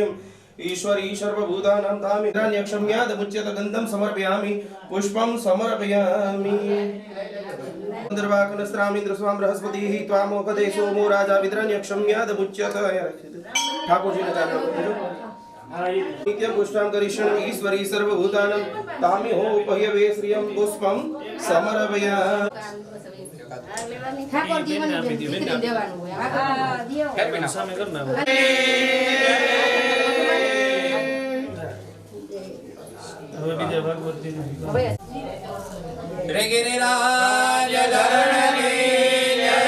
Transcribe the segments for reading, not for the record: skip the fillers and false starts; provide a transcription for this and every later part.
स्वयं ईश्वरी सर्वभूतानां तामि हिरण्यक्षम्याद मुच्यत गन्धं समर्पयामि पुष्पं समर्पयामि चन्द्रवाकनस्त्रामिन्द्रस्वां बृहस्पतिः त्वामोपदे सोमो राजा विद्रण्यक्षम्याद मुच्यत ठाकुर जी ने जाना नित्यं पुष्टां करिष्यामि ईश्वरी सर्वभूतानां तामि हो उपह्यवे श्रियं पुष्पं समर्पयामि ઠાકોર જીવન દીકરી દેવાનું હોય આ દિયો સામે કરના હવે બીજા ભાગવત જી હવે રે ગિરિરાજ ધરણ કી જય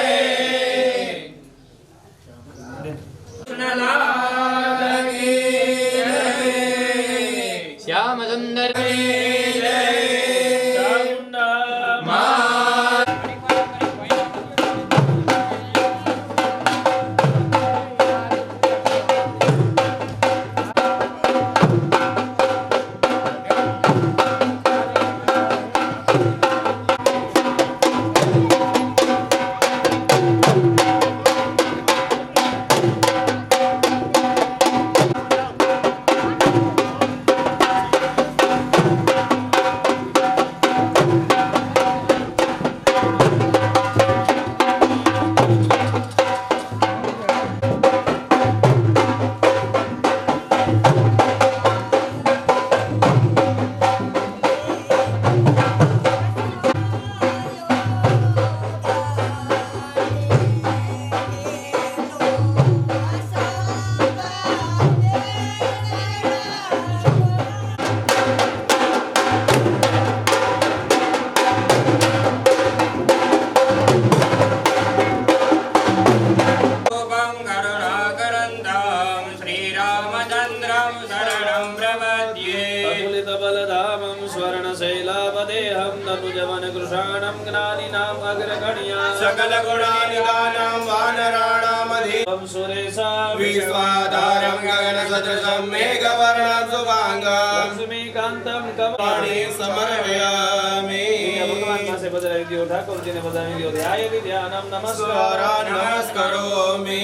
કૃષ્ણલાલ કી જય શ્યામ સુંદર કી જય सकल गुणानिदानं वानराणामधिं सुरेशं विश्वाधारं गगन सदृशं मेघवर्णं शुभांगं लक्ष्मीकान्तं कमलानि समर्पयामि भगवान પાસે બધાઈ દિયો ઠાકોરજીને બધાઈ દિયો ધ્યાય વિદ્યાનમ નમસ્કારોમિ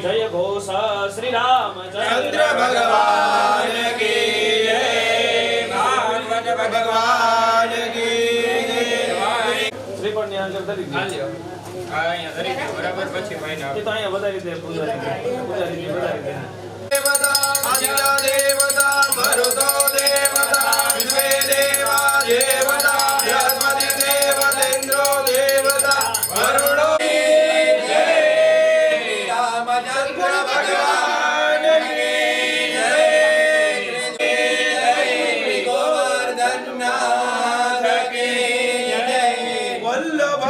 જય ઘોષ શ્રી રામચંદ્ર ભગવાન કી જય ભાગવત ભગવાન કી बराबर પછી મહિના એ તો અહીંયા વધારી દે પૂજારી દેવતા દેવતા મરુતો દેવતા વિશ્વે દેવા દેવતા બૃહસ્પતિ દેવતેન્દ્રો દેવતા વરુણો જય રામચંદ્ર ભગવાન કી જય જય ગોવર્ધન નાથ કી જય વલ્લભ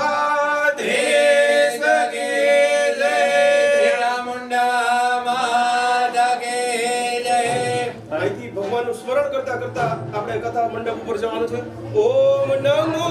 સ્મરણ કરતા કરતા આપણે કથા મંડપ ઉપર જવાનું છે. ઓમ નમો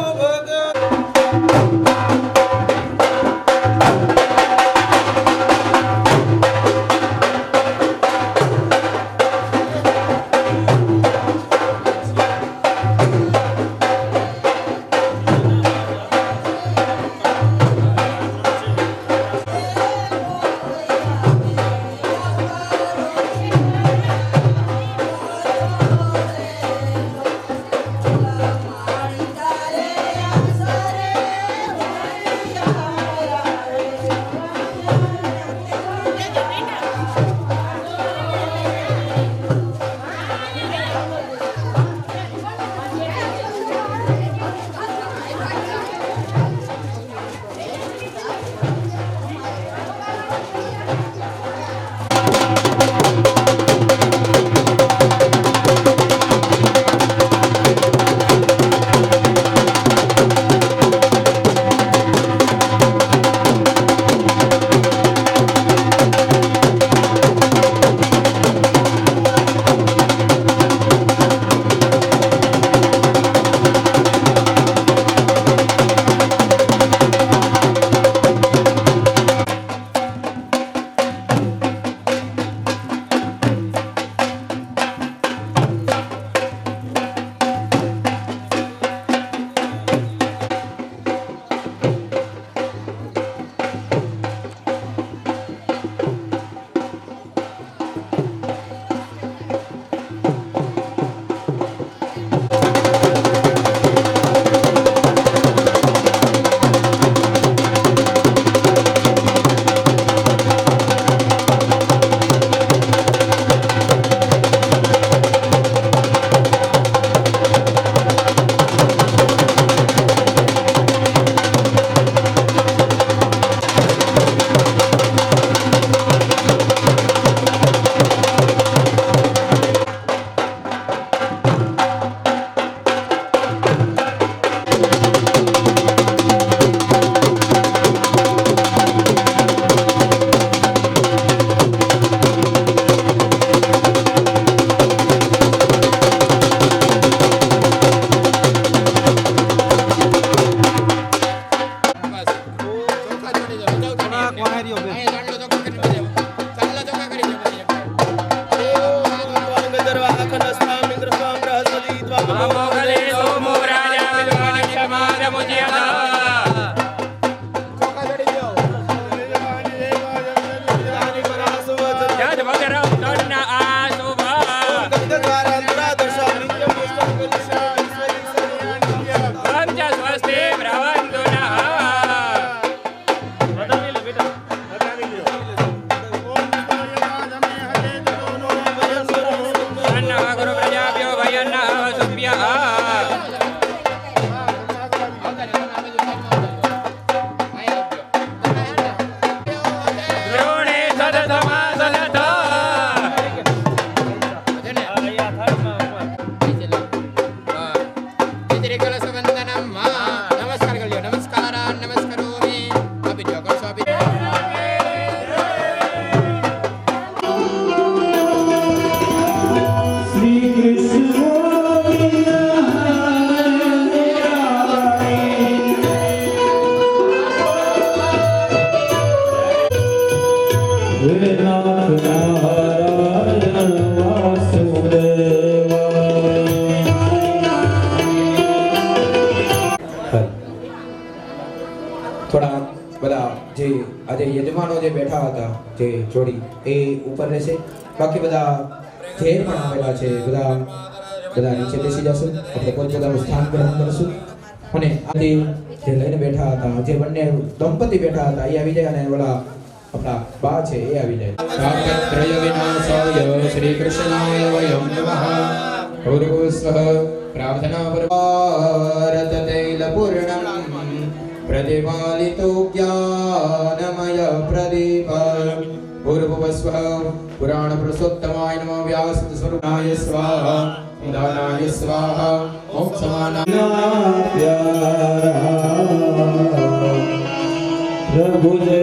બેઠા હતા જે જોડી એ ઉપર રહેશે, બાકી બધા જે પણ આવેલા છે બધા નીચે બેસી જશું, આપણે પોતપોતાનું સ્થાન ગ્રહણ કરશું અને આજે જે લઈને બેઠા હતા, જે બંને દંપતી બેઠા હતા એ આવી જાય અને ઓલા આપણા બા છે એ આવી જાય. તાપત્રય વિનાશાય શ્રી કૃષ્ણાય વયમ નમઃ. ભૂર્ભુવસ્સઃ પ્રાર્થના પરત તૈલ પૂર્ણમ પ્રદીપાલિતો જ્ઞાનમય પ્રદીપ. ભૂર્ભુવસ્સઃ પુરાણ પુરુષોત્તમાય નમઃ. વ્યાસ સ્વરૂપાય સ્વાહા. ઉદાનાય સ્વાહા. મોક્ષમાનાય પ્રભુ જય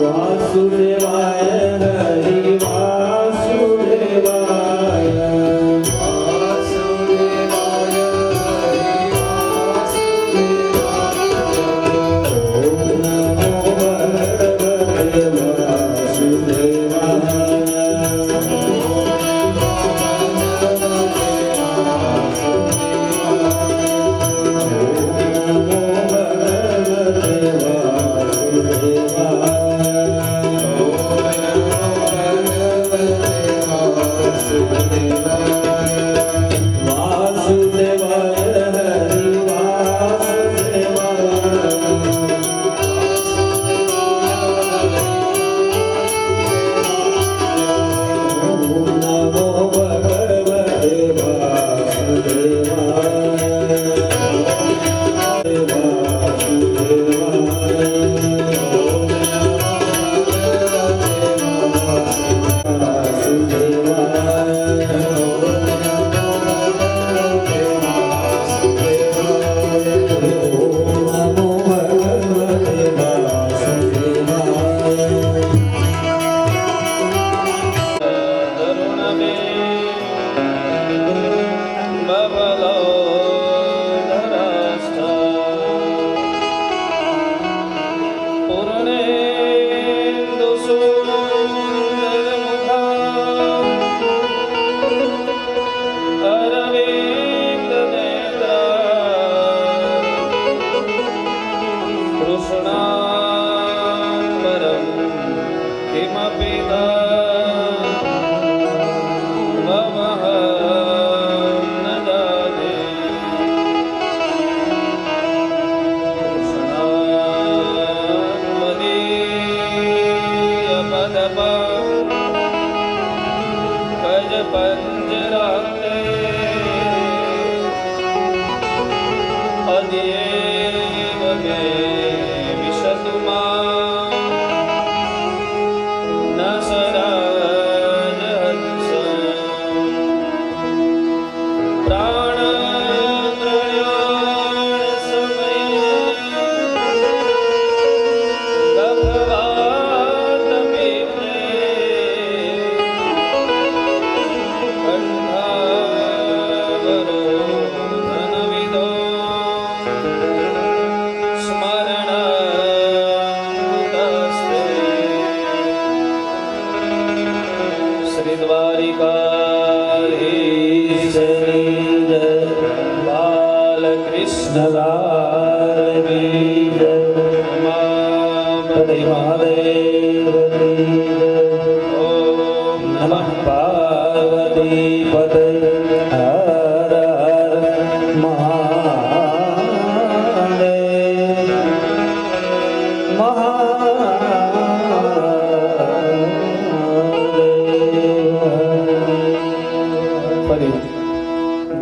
વાસુદેવાય હરિ વાસુદેવાય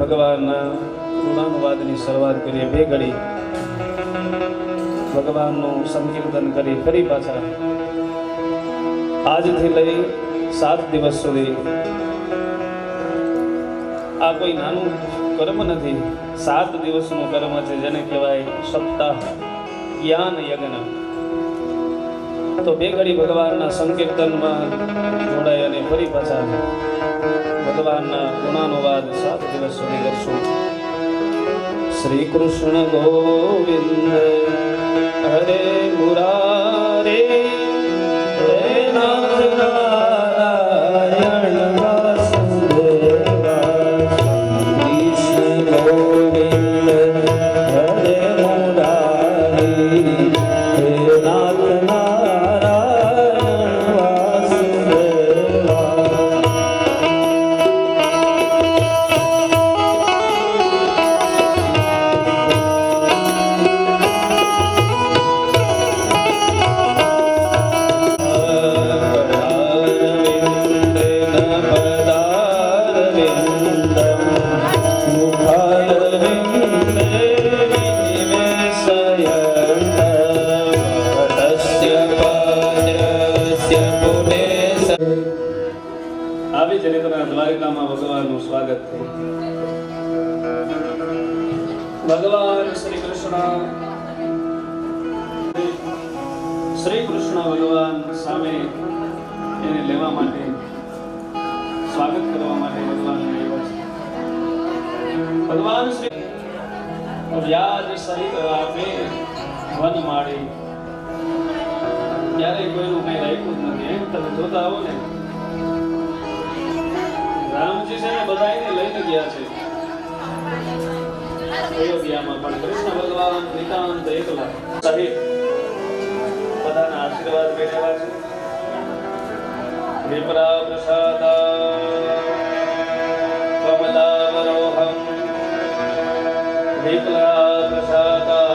ભગવાનના ગુણાનુવાદની શરૂઆત કરીએ. બે ઘડી ભગવાનનું સંકીર્તન કરી ફરી પાછા આજથી લઈ 7 દિવસ સુધી. આ કોઈ નાનું કર્મ નથી, 7 દિવસનું કર્મ છે, જેને કહેવાય સપ્તાહ જ્ઞાન યજ્ઞ. તો બે ઘડી ભગવાનના સંકીર્તનમાં જોડાય અને ફરી પાછા ભગવાનના ગુણાનુવાદ 7 દિવસ સુધી કરશું. શ્રી કૃષ્ણ ગોવિંદ હરે મુરારે હે નાથ નારાયણ વાસુદેવા. કૃષ્ણ ગોવિંદ હરે મુરારી હે નાથ નારાયણ વાસુદેવા. આવી જ રીતે દ્વારિકામાં ભગવાનનું સ્વાગત થયું. ભગવાન શ્રી કૃષ્ણ ભગવાન સામે એને લેવા માટે, સ્વાગત કરવા માટે ભગવાનને આવ્યા છે. ભગવાન શ્રી વ્યાજ સહિત આપે વનમાળી, ક્યારેય કોઈનું કઈ રાખ્યું જ નથી. એમ તમે જોતા આવો ને, રામજી છે ને બધાને લઈને ગયા છે અયોધ્યામાં, પણ કૃષ્ણ ભગવાન નિતાંત એકલા સહિત બધાના આશીર્વાદ મેળવ્યા છે. વિપ્રા પ્રસાદા કમલાવરોહમ વિપ્રા પ્રસાદા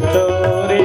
ચોરી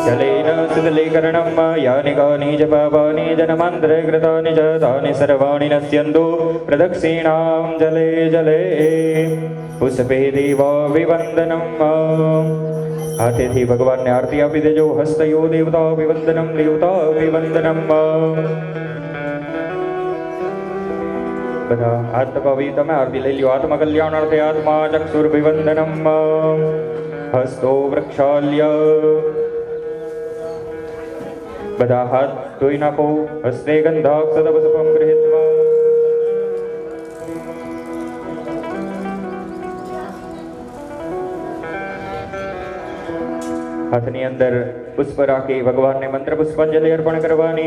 जलेन शीतलीकरणं यानि कानि च पापानि जन्मान्तरे कृतानि च तानि सर्वाणि नश्यन्तु प्रदक्षिणां जले जले पुष्पे देवाभिवन्दनम् हाथेથી ભગવાનને આરતી આપી દેજો હસ્તયો દેવતાભિવંદનમ દેવતાભિવંદનમ બધા હાથ દબાવી તમે આરતી લઈ લ્યો આત્મકલ્યાણાર્થે આત્મા ચક્ષુર્ભિવંદનમ હસ્તો વૃક્ષાલ્ય બધા હાથ ધોઈ નાખો હસ્તે ગંધાક્ષતપુષ્પમ ગૃહીત્વા हाथनी अंदर पुष्प राखी भगवान ने मंत्र पुष्पांजलि अर्पण करवानी।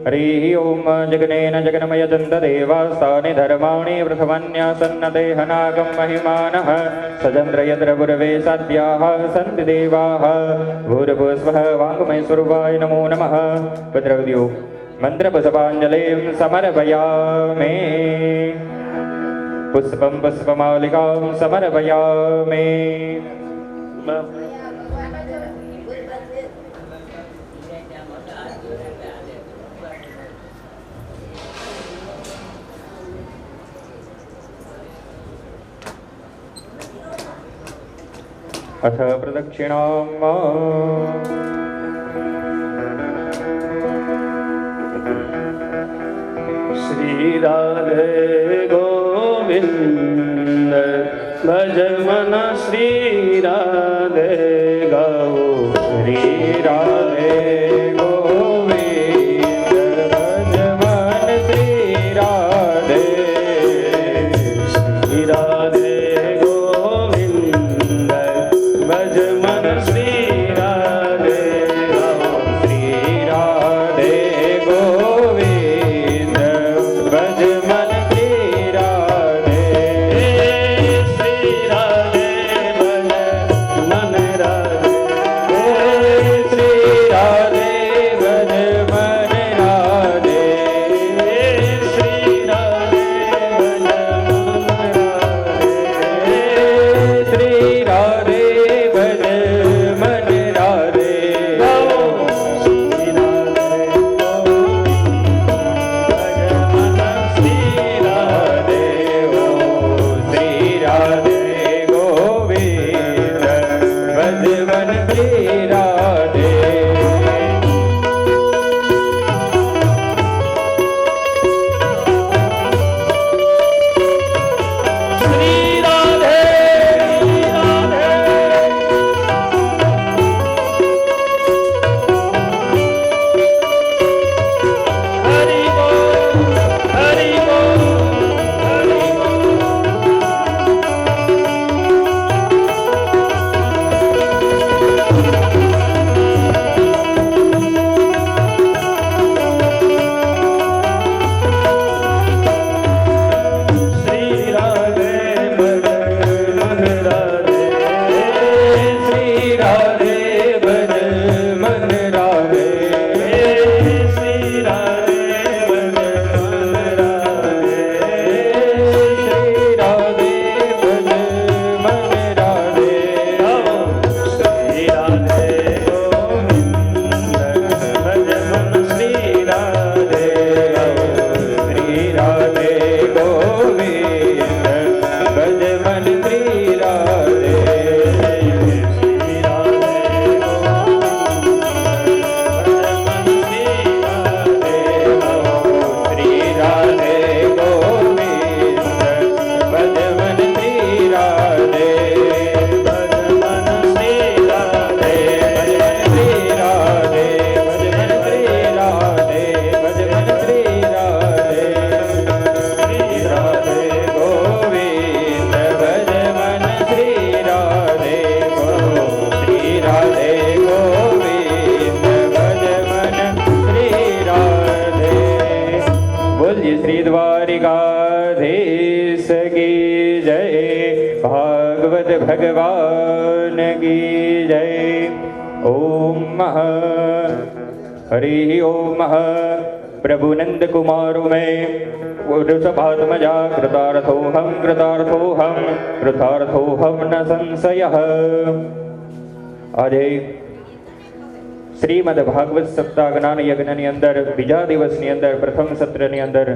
हरि ओम जगनेन जगन्मय दंत देवास्तानि धर्माणि प्रथमन्यासन्न देहनागम महिमानः सजन्द्र यत्र गुरवे साध्याः सन्ति देवाः भूर्भुवस्वः वाङ्मय स्वरूपाय नमो नमः। भद्रवद्यो मंत्र पुष्पांजलिं समर्पयामि पुष्पं पुष्पमालिकां समर्पयामि। अथ प्रदक्षिणाम् श्री राधे गोविंद भज मन श्री राधे गाओ श्री राधे गोविंद भज मन श्री राधे श्री राधे गोविंद भज मन श्री राधे गाओ श्री राधे गोविंद भज मन श्री राधे श्री राधे भज मन राधे श्री राधे भज मन राधे श्री राधे भज मन राधे श्री राधे भज मन राधे गाओ श्री राधे गोविंद भज मन श्री राधे श्री राधे राधे हरि बोल हरि बोल हरि बोल श्री राधे भज मन राधे श्री राधे भज मन राधे श्री राधे भज मन राधे श्री राधे भज मन राधे श्री राधे गोविंद भज मन श्री राधे श्री राधे गोविंद भज मन श्री राधे श्री राधे श्री राधे गोविंद भज मन श्री राधे भज मन श्री राधे श्री राधे भज मन श्री राधे भज मन श्री राधे श्री राधे गोविंद भज मन श्री राधे श्री राधे गोविंद भज मन श्री राधे। बोलिए श्री द्वारिकाधीश की जय भागवत भगवान की जय। ओम हरि ओम प्रभु नंद कुमारो में वृषभात्मजा कृतार्थोऽहं कृतार्थोऽहं कृतार्थोऽहं न संशयः। આજે શ્રીમદ ભાગવત સપ્તાહ જ્ઞાન યજ્ઞની અંદર બીજા દિવસની અંદર પ્રથમ સત્રની અંદર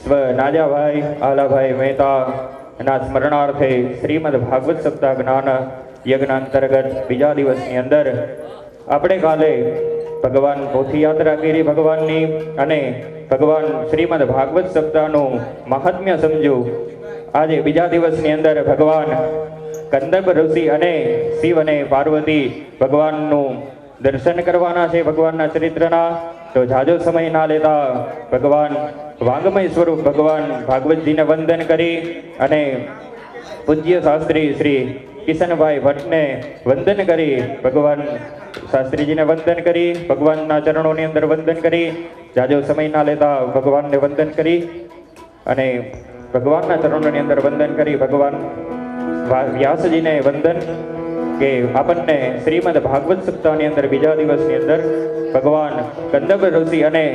સ્વ નાજાભાઈ આલાભાઈ મહેતાના સ્મરણાર્થે શ્રીમદ ભાગવત સપ્તાહ જ્ઞાન યજ્ઞ અંતર્ગત બીજા દિવસની અંદર આપણે કાલે ભગવાન પોથી યાત્રા કરી ભગવાનની અને ભગવાન શ્રીમદ ભાગવત સપ્તાહનું મહાત્મ્ય સમજ્યું. આજે બીજા દિવસની અંદર ભગવાન કંદર્પ ઋષિ અને શિવ અને પાર્વતી ભગવાનનું દર્શન કરવાના છે ભગવાનના ચરિત્રના. તો જાજો સમય ના લેતા ભગવાન વાંગમય સ્વરૂપ ભગવાન ભાગવતજીને વંદન કરી અને પૂજ્ય શાસ્ત્રી શ્રી કિશનભાઈ ભટ્ટને વંદન કરી ભગવાન શાસ્ત્રીજીને વંદન કરી ભગવાનના ચરણોની અંદર વંદન કરી જાજો સમય ના લેતા ભગવાનને વંદન કરી અને ભગવાનના ચરણોની અંદર વંદન કરી ભગવાન વ્યાસજીને વંદન કે આપણને શ્રીમદ ભાગવત સપ્તાહની અંદર બીજા દિવસની અંદર ભગવાન કંદર્પ ઋષિ અને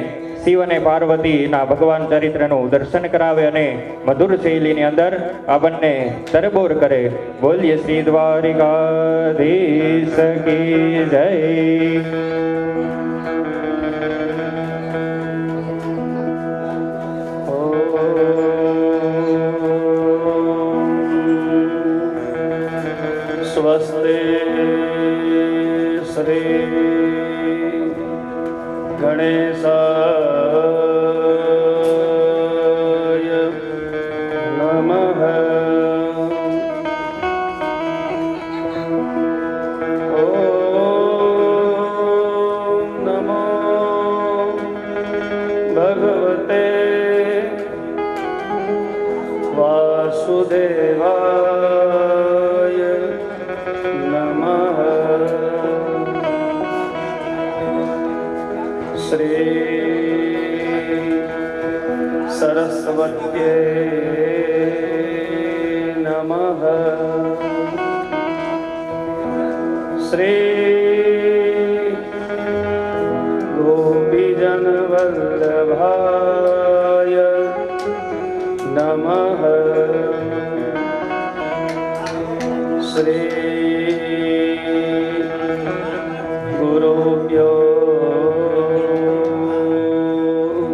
શિવ અને પાર્વતીના ભગવાન ચરિત્રનું દર્શન કરાવે અને મધુર શૈલીની અંદર આપણને તરબોર કરે. બોલીએ શ્રી દ્વારિકાધીશ કી જય. સ્વસ્તે શ્રી ગણેશાય નમઃ. ઓમ નમો ભગવતે વાસુદેવાય નમઃ. શ્રી સરસ્વત્યે નમઃ. શ્રી ગોપીજનવલ્લભાય નમઃ. શ્રી ગુરુભ્યો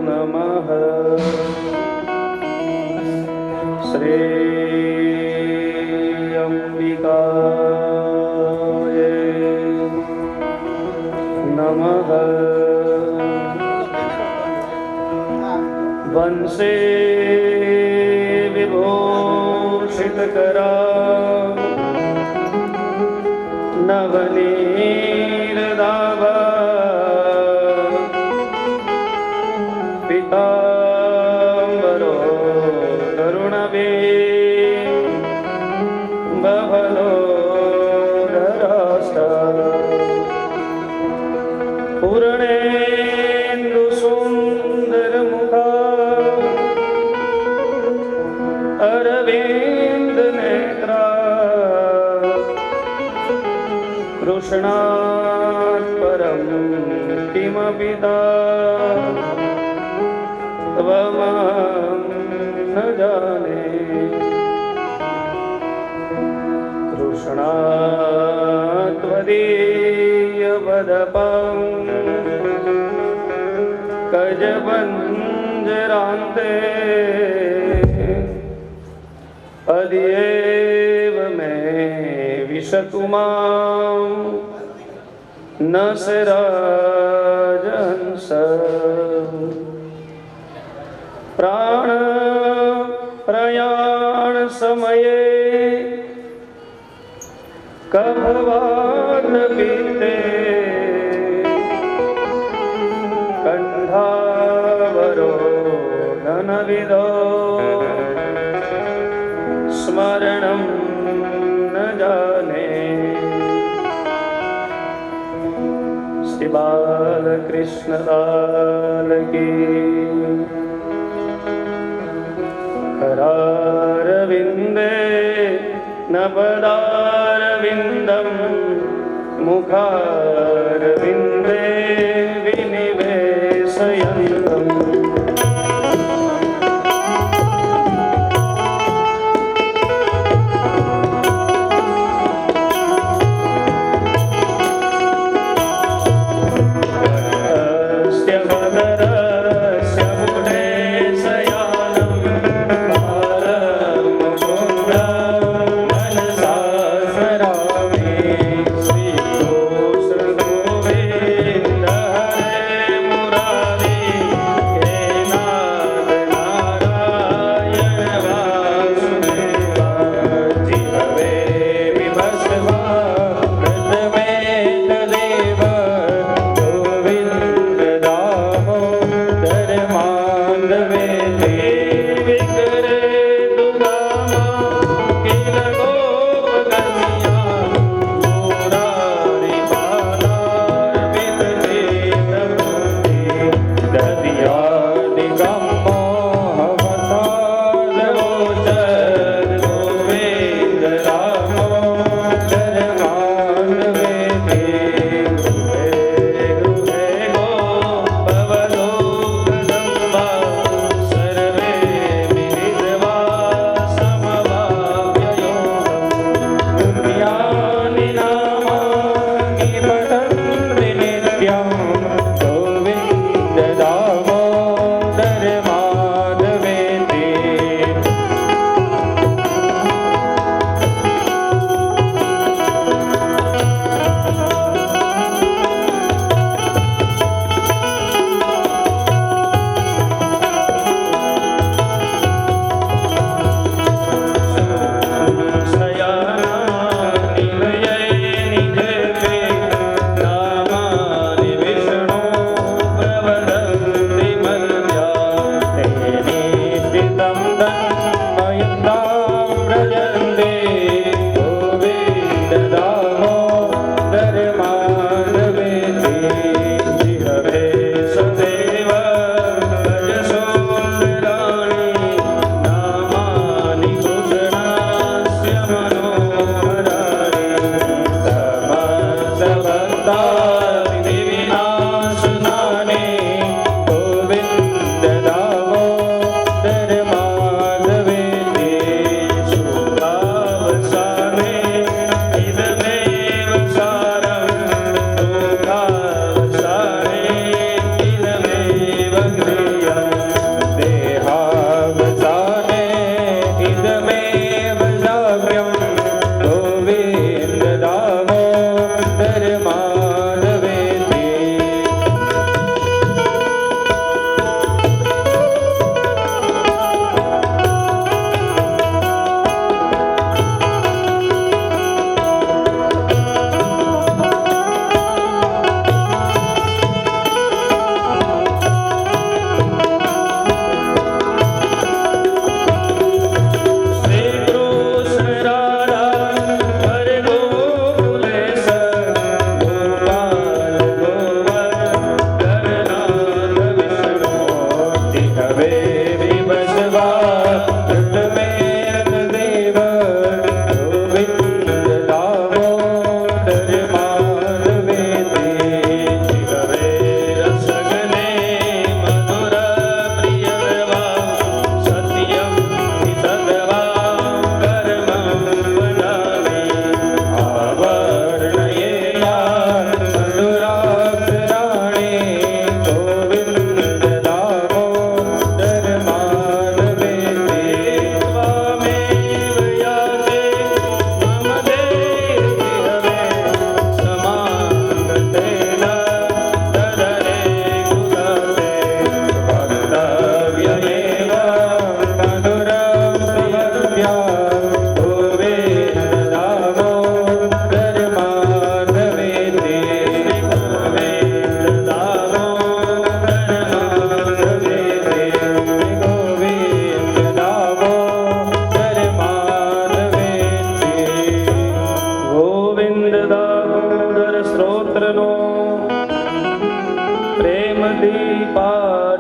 નમઃ. શ્રી અંબિકાય નમઃ. વંશે વિભૂષિતકરા નવનીરદાભા પીતાંબરો તરુણબિંબફલો ધરાષ્ટા પૂર્ણેન્દુ સુંદરમુખા અરવિંદ નેત્રા કૃષ્ણાત પરમ કિમપિ ત્વમહં ન જાને. કૃષ્ણાત ત્વદીય પદપં કજપંજરાન્તે અદ્યેવ મે વિશતુ માં ન શરાજહંસ. પ્રાણ પ્રયાણ સમયે કભવાન પીતે કંઠાવરો ધનવિદો સ્મરણં ન જાને. શ્રી બાલકૃષ્ણ લાલ કી. करारविन्दे नपदारविन्दं मुखारविन्दे विनिवेशयन्तम्.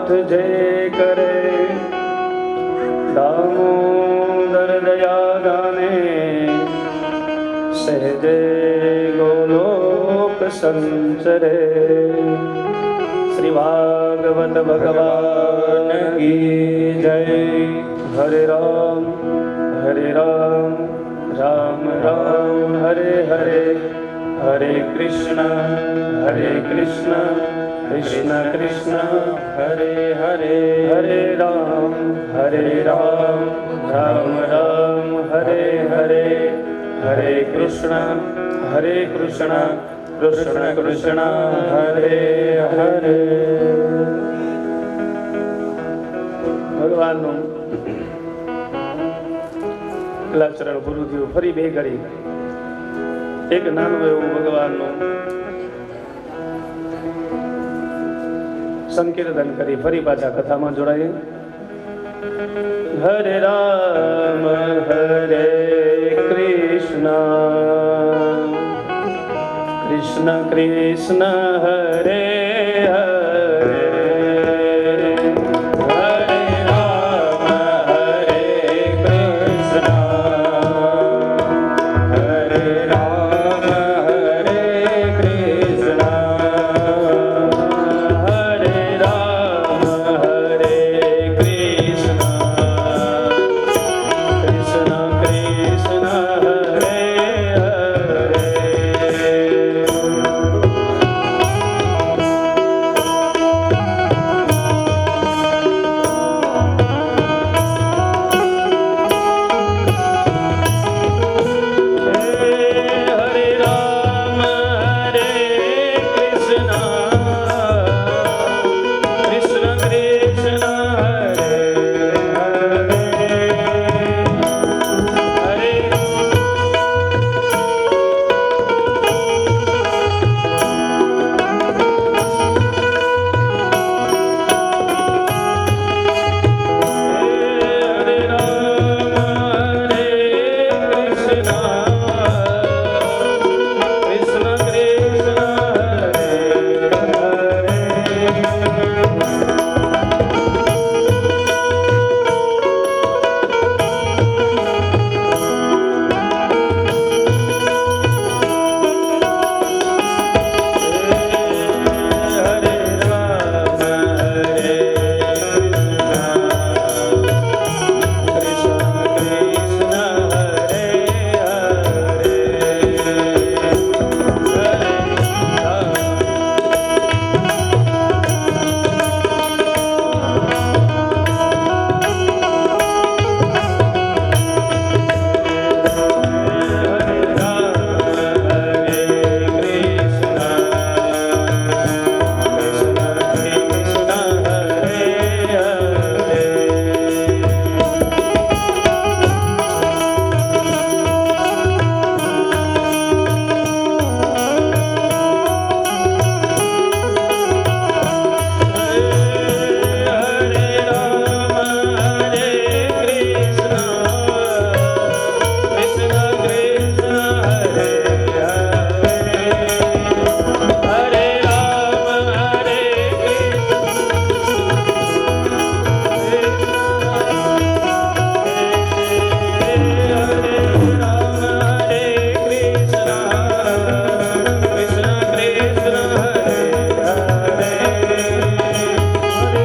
नाथ जय करे, दामोदर दया गाने, सहजे गोलोक संचरे। श्री भागवत भगवान की जय। हरे राम राम राम हरे हरे, हरे कृष्ण कृष्ण कृष्ण हरे हरे, हरे राम राम राम हरे हरे, हरे कृष्ण कृष्ण कृष्ण हरे हरे। ભગવાનનું પેલા ચરણ પૂરું થયું, ફરી બે ઘડી એક નાનું એવું ભગવાનનું સંકીર્તન કરી ફરી પાછા કથામાં જોડાઈએ। હરે રામ હરે કૃષ્ણ કૃષ્ણ કૃષ્ણ હરે હરે, હરે રામ હરે કૃષ્ણ હરે રામ હરે કૃષ્ણ, હરે રામ હરે કૃષ્ણ કૃષ્ણ કૃષ્ણ હરે હરે। हरे राम हरे कृष्ण कृष्ण कृष्ण हरे हरे, हरे हरे राम हरे कृष्ण कृष्ण कृष्ण हरे हरे, हरे राम हरे कृष्ण कृष्ण हरे हरे, हरे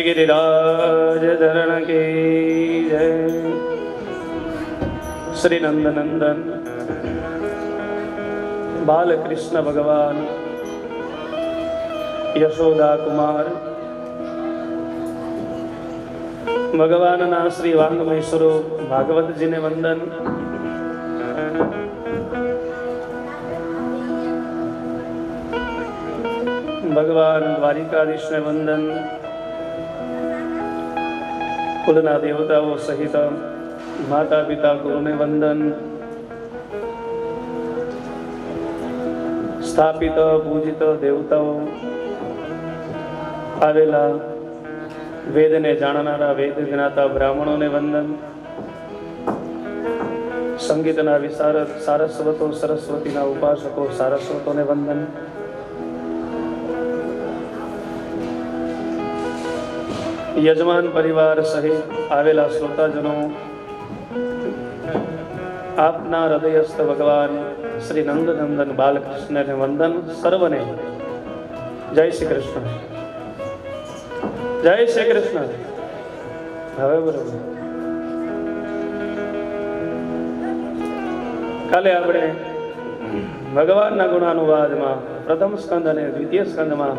गिरिराज धरण की जय। श्री नंदनंदन बाल कृष्ण भगवान यशोदा कुमार ભગવાનના શ્રી વાંગમય સ્વરૂપ ભાગવતજીને વંદન. ભગવાન દ્વારિકાધીશને વંદન. કુલના દેવતાઓ સહિત માતા પિતા ગુરુને વંદન. સ્થાપિત પૂજિત દેવતાઓ આવેલા વેદને જાણનારા વેદ જ્ઞાતા બ્રાહ્મણોને વંદન. સંગીતના વિશારદ સારસ્વતો સરસ્વતીના ઉપાસકો સારસ્વતોને વંદન. યજમાન પરિવાર સહિત આવેલા શ્રોતાજનો, આપના હૃદયસ્થ ભગવાન શ્રી નંદનંદન બાલકૃષ્ણને વંદન. સર્વને જય શ્રી કૃષ્ણ, જય શ્રી કૃષ્ણ. હવે બરોબર, કાલે આપણે ભગવાનના ગુણાનુવાદમાં પ્રથમ સ્કંદ અને દ્વિતીય સ્કંદમાં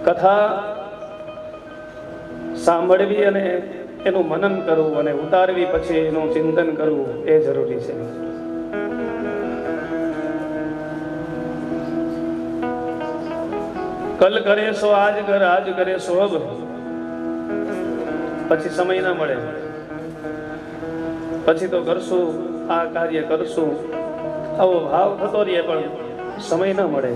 કથા સાંભળવી અને એનું મનન કરવું અને ઉતારવી પછી એનું ચિંતન કરવું એ જરૂરી છે. કલ કરે સો આજ કર, આજ કરે સો અબ, પછી સમય ના મળે. પછી તો કરશું, આ કાર્ય કરશું, આવો ભાવ થતો રહે પણ સમય ના મળે.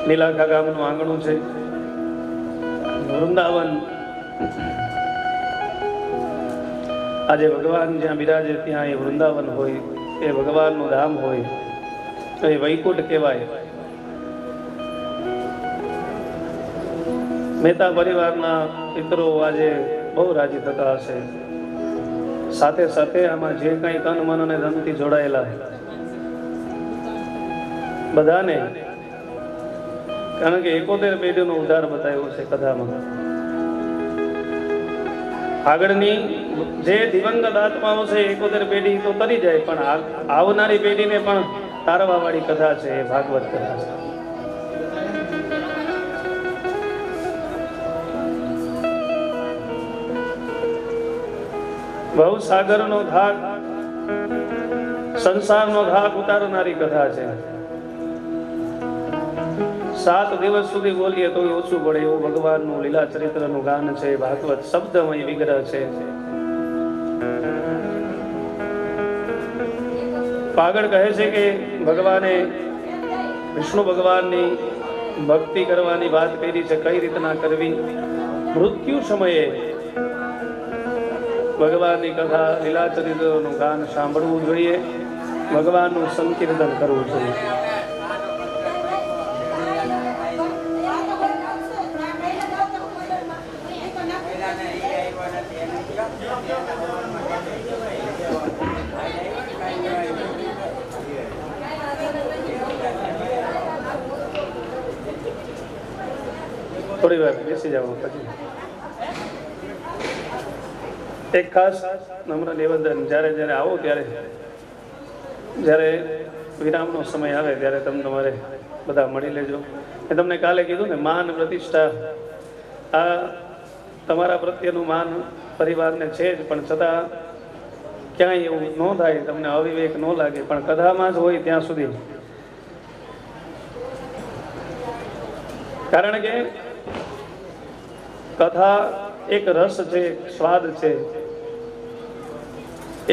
લીલાખા ગામનું આંગણું છે, વૃંદાવન. આજે ભગવાન જ્યાં બિરાજે ત્યાં એ વૃંદાવન હોય, એ ભગવાનનું ધામ હોય, એ વૈકુંઠ કહેવાય. મહેતા પરિવારના પિતરો આજે બહુ રાજી થતા હશે. સાથે સાથે આમાં જે કંઈ તન મન અને ધનથી જોડાયેલા બધાને, કારણ કે 71 પેઢીનો ઉદ્ધાર બતાવ્યો છે કથામાં. આગળની જે દિવંગત આત્માઓ છે 71 પેઢી તો તરી જાય, પણ આવનારી પેઢીને પણ તારવા વાળી કથા છે, એ ભાગવત કથા છે. ભવ સાગરનો ધાક, સંસારનો ધાક ઉતારનારી કથા છે. 7 દિવસ સુધી બોલીએ તો ઓછું પડે એવું ભગવાનનું લીલા ચરિત્રનું ગાન છે. ભાગવત શબ્દમય વિગ્રહ છે. આગળ કહે છે કે ભગવાને વિષ્ણુ ભગવાનની ભક્તિ કરવાની વાત કરી છે, કઈ રીતના કરવી. મૃત્યુ સમયે ભગવાનની કથા લીલા ચરિત્રનું ગાન સાંભળવું જોઈએ, ભગવાનનું સંકીર્તન કરવું જોઈએ. થોડી વાર બેસી જાવ. પછી એક ખાસ નમ્ર નિવેદન, જ્યારે આવો ત્યારે, જ્યારે વિરામનો સમય આવે ત્યારે તમે તમારે બધા મળી લેજો. મેં તમને કાલે કીધું ને, માન પ્રતિષ્ઠા, આ તમારા પ્રત્યેનું માન પરિવારને છે જ, પણ છતાં ક્યાંય એવું ન થાય, તમને અવિવેક ન લાગે, પણ કથામાં જ હોય ત્યાં સુધી. કારણ કે કથા એક રસ છે, સ્વાદ છે,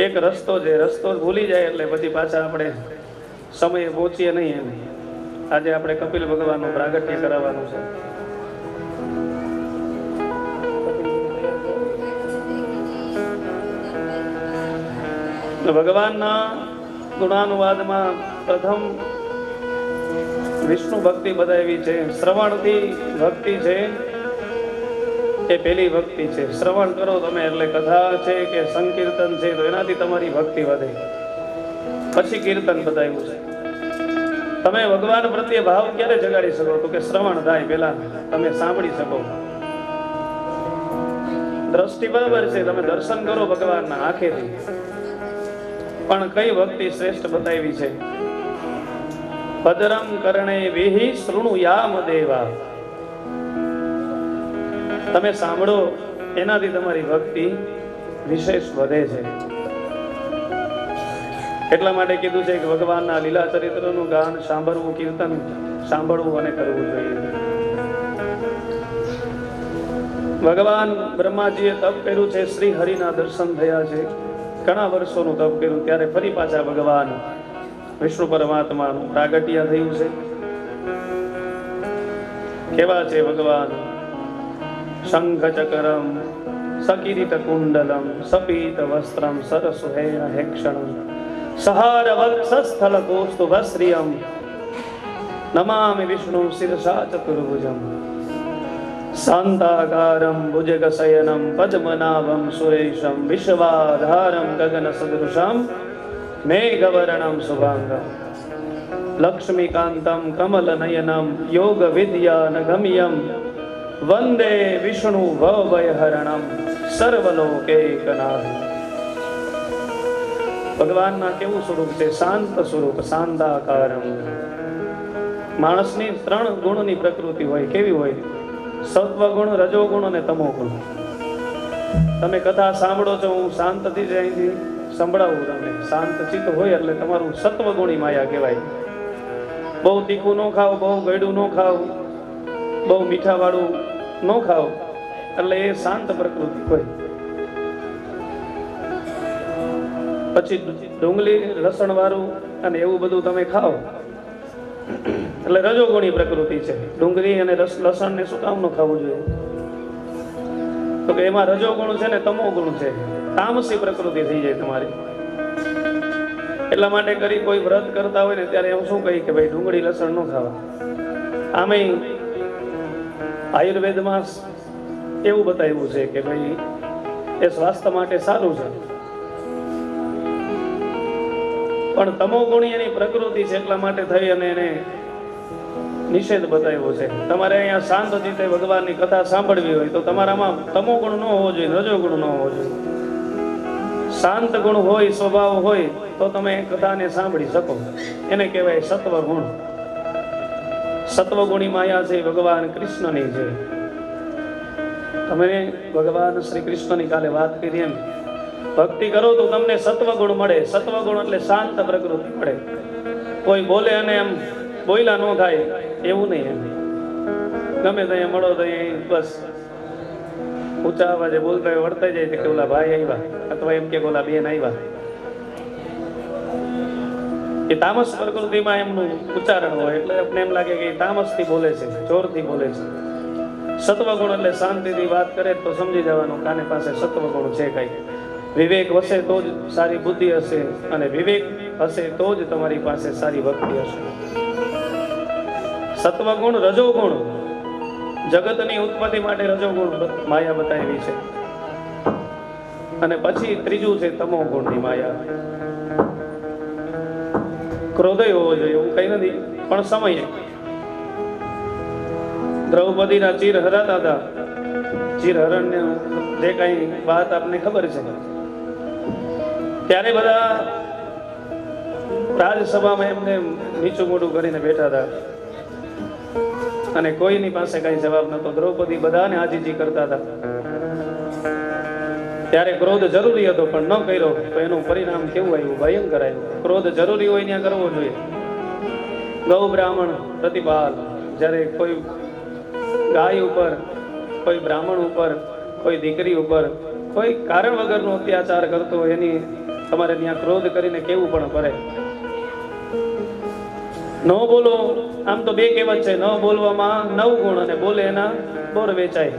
એક રસ્તો છે. રસ્તો ભૂલી જાય એટલે પછી પાછા આપણે સમયે પહોંચીએ નહીં. એમ આજે આપણે કપિલ ભગવાનનું પ્રાગટ્ય કરાવવાનું છે. ભગવાનના ગુણાનુવાદમાં પ્રથમ વિષ્ણુ ભક્તિ બતાવી છે. શ્રવણથી ભક્તિ છે, એ પહેલી ભક્તિ છે. શ્રવણ કરો તમે એટલે કથા છે કે સંકીર્તન છે, તો એનાથી તમારી ભક્તિ વધે. પછી કીર્તન બતાવ્યું છે. તમે ભગવાન પ્રત્યે ભાવ ક્યારે જગાડી શકો? તો કે શ્રવણ થાય પહેલા, તમે સાંભળી શકો. દ્રષ્ટિ બરાબર છે, તમે દર્શન કરો ભગવાનના આંખેથી, પણ કઈ ભક્તિ શ્રેષ્ઠ બતાવી છે? ભદ્રમ કર્ણે વિહિ શૃણુયામ દેવા. તમે સાંભળો, એનાથી તમારી ભક્તિ વિશેષ વધે છે. એટલા માટે કીધું છે કે ભગવાનના લીલા ચરિત્રનું ગાન સાંભળવું, કીર્તન સાંભળવું અને કરવું જોઈએ. ભગવાન બ્રહ્માજીએ તપ કર્યું છે, શ્રી હરિના દર્શન થયા છે, ઘણા વર્ષોનું તપ કર્યું, ત્યારે ફરી પાછા ભગવાન વિષ્ણુ પરમાત્માનું પ્રાગટ્ય થયું છે. કેવા છે ભગવાન? શંખ ચકરમ સકિરીટ કુંડલમ સપીત વસ્ત્રમ સરસુહેણ હેક્ષણમ સહાર વક્ષસ્થલ કૌસ્તુભશ્રિયમ નમામિ વિષ્ણુ શિરસા ચતુર્ભુજમ શાંતાકારમ ભુજગશયનમ પદ્મનાભમ સુરેશમ વિશ્વાધારમ ગગન સદૃશમ મેઘવર્ણમ શુભાંગમ લક્ષ્મીકાંતમ કમલનયનમ યોગ વિદ્યાનગમ્યમ વંદે વિષ્ણુ ભવભયહરણમ સર્વલોકૈકનાથ. ભગવાનના કેવું સ્વરૂપ છે? શાંત સ્વરૂપ, શાંતાકારમ. માણસની 3 ગુણની પ્રકૃતિ હોય. કેવી હોય? સત્વ ગુણ, રજો ગુણ અને તમો ગુણ. તમે કથા સાંભળો છો, હું શાંતથી જ અહીંથી સંભળાવું તમને. શાંત ચિત્ત હોય એટલે તમારું સત્વગુણી માયા કહેવાય. બહુ તીખું ન ખાવ, બહુ ગળ્યું ન ખાવ, બહુ મીઠા વાળું ન ખાવ, એટલે એ શાંત પ્રકૃતિ હોય. પછી ડુંગળી લસણ વાળું અને એવું બધું તમે ખાઓ એટલે રજોગુણી પ્રકૃતિ છે. ડુંગળી અને લસણ ને શું કામ ન ખાવું જોઈએ? તો કે એમાં રજોગુણ છે ને તમો ગુણ છે, તામસી પ્રકૃતિ થઈ જાય તમારી. એટલા માટે કરી કોઈ વ્રત કરતા હોય ને ત્યારે એમ શું કહી કે ભાઈ ડુંગળી લસણ ન ખાવા. આમેય આયુર્વેદમાં એવું બતાવ્યું છે કે ભાઈ એ સ્વાસ્થ્ય માટે સારું છે, પણ તમોગુણી એની પ્રકૃતિ છે એટલા માટે થઈ અને એને નિષેધ બતાવ્યો છે. તમારે અહીંયા શાંત ચિત્તે ભગવાનની કથા સાંભળવી હોય તો તમારામાં તમોગુણ ન હોવો જોઈએ, રજોગુણ ન હોવો જોઈએ. શાંત ગુણ હોય, સ્વભાવ હોય તો તમે કથાને સાંભળી શકો. એને કહેવાય સત્વગુણ. સત્વગુણી માયા છે ભગવાન કૃષ્ણની છે. તમે ભગવાન શ્રી કૃષ્ણની કાલે વાત કરી એમ ભક્તિ કરો તો તમને સત્વગુણ મળે. સત્વગુણ એટલે શાંત પ્રકૃતિ મળે. કોઈ બોલે અને એમ બોયલા ન થાય એવું નહીં. એમ ગમે ત્યાં મળો તો બસ ઊંચા અવાજે બોલતા હોય, વળતા જાય કે ઓલા ભાઈ આવ્યા અથવા એમ કે ઓલા બેન આવ્યા. એ તામસ પ્રકૃતિમાં એમનું ઉચ્ચારણ હોય એટલે આપણે એમ લાગે કે તામસથી બોલે છે, જોરથી બોલે છે. સત્વગુણ એટલે શાંતિથી વાત કરે તો સમજી જવાનું કાને પાસે સત્વગુણ છે. કઈ વિવેક હશે તો જ સારી બુદ્ધિ હશે, અને વિવેક હશે તો જ તમારી પાસે સારી ભક્તિ હશે. સત્વગુણ, રજોગુણ, જગતની ઉત્પત્તિ માટે રજોગુણ માયા બતાવી છે. અને પછી ત્રીજું છે તમો ગુણની માયા. ક્રોધ હોવો જોઈએ એવું કઈ નથી, પણ સમયે દ્રૌપદીના ચીર હરાતા હતા. ચીર હરણ જે કઈ વાત આપને ખબર છે, ત્યારે બધા રાજસભામાં એમને નીચું મોઢું કરીને બેઠા હતા અને કોઈની પાસે કઈ જવાબ નતો. દ્રૌપદી બધાને આજીજી કરતા હતા. ત્યારે ક્રોધ જરૂરી હતો પણ ન કર્યો તો એનું પરિણામ કેવું આવ્યું? ભયંકર આવ્યું. ક્રોધ જરૂરી હોય ત્યાં કરવો જોઈએ. ગૌ બ્રાહ્મણ પ્રતિપાલ, જ્યારે કોઈ ગાય ઉપર, કોઈ બ્રાહ્મણ ઉપર, કોઈ દીકરી ઉપર કોઈ કારણ વગરનો અત્યાચાર કરતો હોય એની તમારે ત્યાં ક્રોધ કરીને કેવું પણ પડે. ન બોલો, આમ તો બે કહેવત છે, ન બોલવામાં 9 ગુણ અને બોલે એના બોર વેચાય.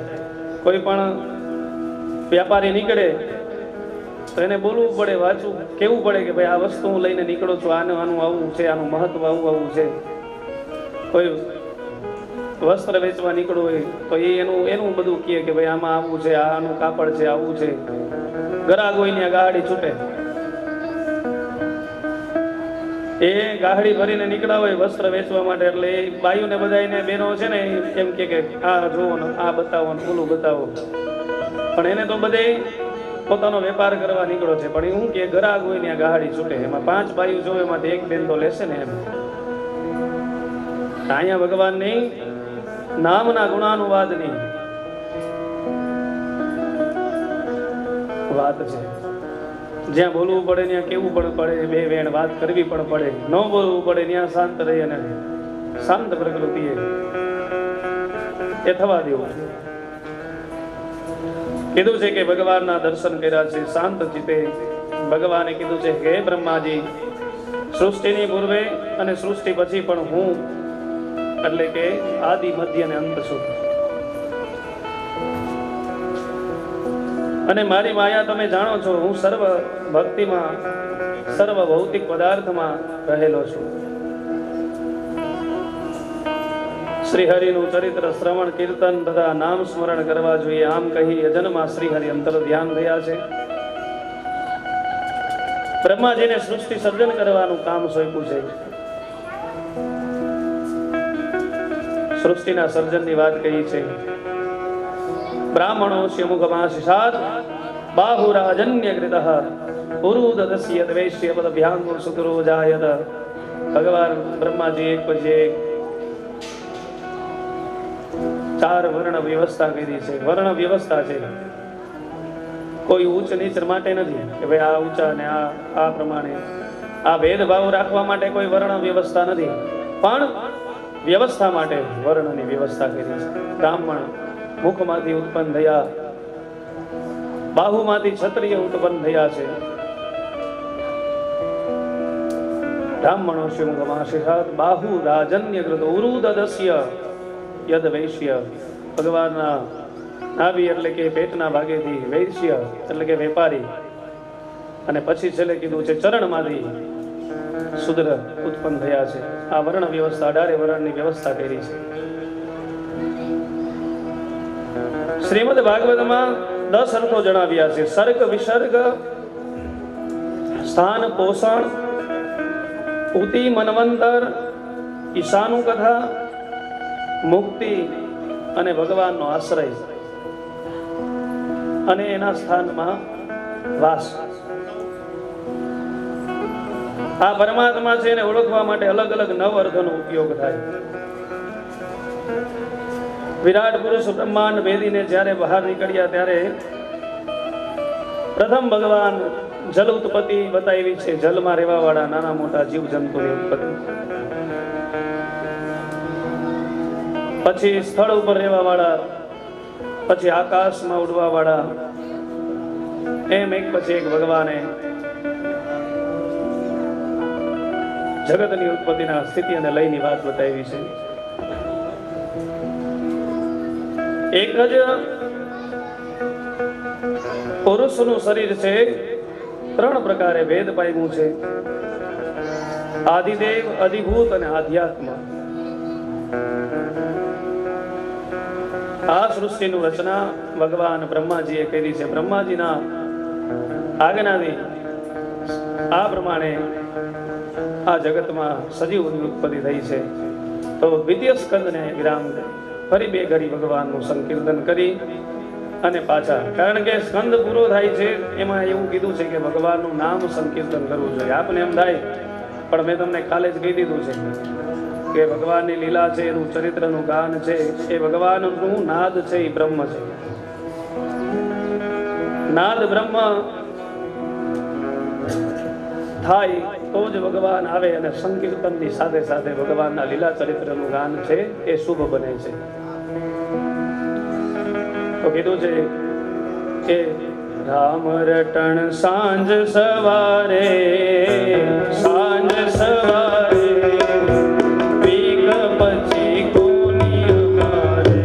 કોઈ પણ વ્યાપારી નીકળે તો એને બોલવું પડે, વાંચવું કેવું પડે કે ભાઈ આ વસ્તુ હું લઈને નીકળો છું, આનું આવું છે, આનું મહત્વ આવું છે. કોઈ વસ્ત્ર વેચવા નીકળવું હોય તો એનું બધું કહે કે ભાઈ આમાં આવું છે, આનું કાપડ છે, આવું છે. ગરાગ હોય ને ગાડી છૂટે, એ ગાડી ભરીને નીકળ્યા હોય વસ્ત્ર વેચવા માટે, એટલે એ બાયુને બધાને બહેનો છે ને એમ કે આ જોવો ને, આ બતાવો ને, ઓલું બતાવો. પણ એને તો બધે પોતાનો વેપાર કરવા નીકળો છે. પણ હું કે ગરાગ હોય ને ગાડી છૂટે, એમાં 5 બાયુ જો એમાંથી એક બેન તો લેશે ને એમ. અહીંયા ભગવાનની નામના ગુણાનુવાદની વાત છે. જ્યાં બોલવું પડે ત્યાં કેવું પણ પડે, બે વેણ વાત કરવી પણ પડે, ન બોલવું પડે ત્યાં શાંત રહી અને શાંત પ્રકૃતિએ એ થવા દેવું. કીધું છે કે ભગવાનના દર્શન કર્યા છે શાંત ચિત્તે. ભગવાને કીધું છે કે હે બ્રહ્માજી, સૃષ્ટિની પૂર્વે અને સૃષ્ટિ પછી પણ હું, એટલે કે આદિ મધ્ય અને અંત છું. અને મારી માયા તમે જાણો છો, હું સર્વ ભક્તિમાં, સર્વ ભૌતિક પદાર્થમાં રહેલો છું. શ્રી હરિનું ચરિત્ર શ્રવણ કીર્તન તથા નામ સ્મરણ કરવા જોઈએ, આમ કહી યજનમાં શ્રી હરિ અંતર ધ્યાન થયા છે. બ્રહ્માજીને સૃષ્ટિ સર્જન કરવાનું કામ સોંપ્યું છે. સૃષ્ટિના સર્જનની વાત કહી છે. બ્રાહ્મણોસ્ય મુખમાશિષાદ બાહુરાજન્ય કૃતઃ પુરુદદસ્ય દ્વૈશ્ય પદભ્યામ સુતરોજાયત. ભગવાન બ્રહ્માજી એક પછી એક 4 વર્ણ વ્યવસ્થા કરી છે. વર્ણ વ્યવસ્થા છે, કોઈ ઉચ્ચ નીચ માટે નથી કે ભાઈ આ ઊંચા ને આ પ્રમાણે આ ભેદભાવ રાખવા માટે કોઈ વર્ણ વ્યવસ્થા નથી, પણ વ્યવસ્થા માટે વર્ણની વ્યવસ્થા કરી છે. બ્રાહ્મણ મુખમાંથી ઉત્પન્ન થયા, બાહુમાંથી ક્ષત્રિય ઉત્પન્ન થયા છે. બ્રાહ્મણો શિવગમાશિષાત બાહુ રાજન્ય કૃત ઉરુદદસ્ય યદ વૈશ્ય. ભગવાનના નાભી એટલે કે પેટના ભાગેથી વૈશ્ય એટલે કે વેપારી, અને પછી છેલ્લે કીધું છે ચરણમાંથી શુદ્ર ઉત્પન્ન થયા છે. આ વર્ણ વ્યવસ્થા 18 વર્ણની વ્યવસ્થા કરી છે. શ્રીમદ ભાગવતમાં 10 અર્થો જણાવ્યા છે. સર્ગ, વિસર્ગ, સ્થાન, પોષણ, ઉતિ, મનવંતર, ઈશાનું કથા, મુક્તિ અને ભગવાનનો આશ્રય અને એના સ્થાનમાં વાસ. આ પરમાત્મા છે એને ઓળખવા માટે અલગ અલગ 9 અર્થોનો ઉપયોગ થાય. વિરાટ પુરુષ બ્રહ્માંડ ભેદીને જ્યારે બહાર નીકળ્યા ત્યારે પ્રથમ ભગવાન જલ ઉત્પત્તિ બતાવી છે. જલમાં રહેવા વાળા નાના મોટા જીવ જંતુની ઉત્પત્તિ, પછી સ્થળ ઉપર રહેવા વાળા, પછી આકાશમાં ઉડવા વાળા, એમ એક પછી એક ભગવાને જગતની ઉત્પત્તિના સ્થિતિ અને લયની વાત બતાવી છે. એક જ પુરુષનું શરીર છે, 3 પ્રકારે ભેદ પામ્યું છે. આદિદેવ, અધિભૂત અને આધ્યાત્મ. આ સૃષ્ટિનું રચના ભગવાન બ્રહ્માજીએ કરી છે. બ્રહ્માજીના આજ્ઞાથી આ પ્રમાણે આ જગતમાં સજીવોની ઉત્પત્તિ થઈ છે. તો દ્વિતીય સ્કંદને વિરામ કરી ફરી 2 ઘડી ભગવાનનું સંકીર્તન કરી અને પાછા, કારણ કે સ્કંદ પૂરો થાય છે એમાં એવું કીધું છે કે ભગવાનનું નામ સંકીર્તન કરવું જોઈએ. આપને એમ થાય, પણ મેં તમને કાલે જ કહી દીધું છે કે ભગવાનની લીલા છે, એનું ચરિત્રનું ગાન છે, એ ભગવાનનું નાદ છે, એ બ્રહ્મ છે. નાદ બ્રહ્મ થાય તો જ ભગવાન આવે, અને સંકીર્તનની સાથે સાથે ભગવાનના લીલા ચરિત્રનું ગાન છે એ શુભ બને છે. તો કીધું છે કે રામ રટણ સાંજ સવારે, સાંજ સવારે પીક પછી કોની અમારે.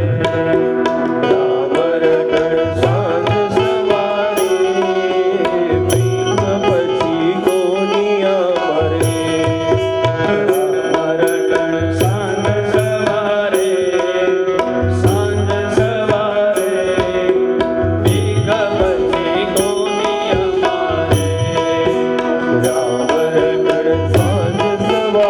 રામ રટણ સાંજ સવારે પીક પછી કોની અમારે. રામ રટણ સાંજ સવારે, સાંજ સવારે પીક પછી કોની અમારે. રામ રટણ સાંજ સવારે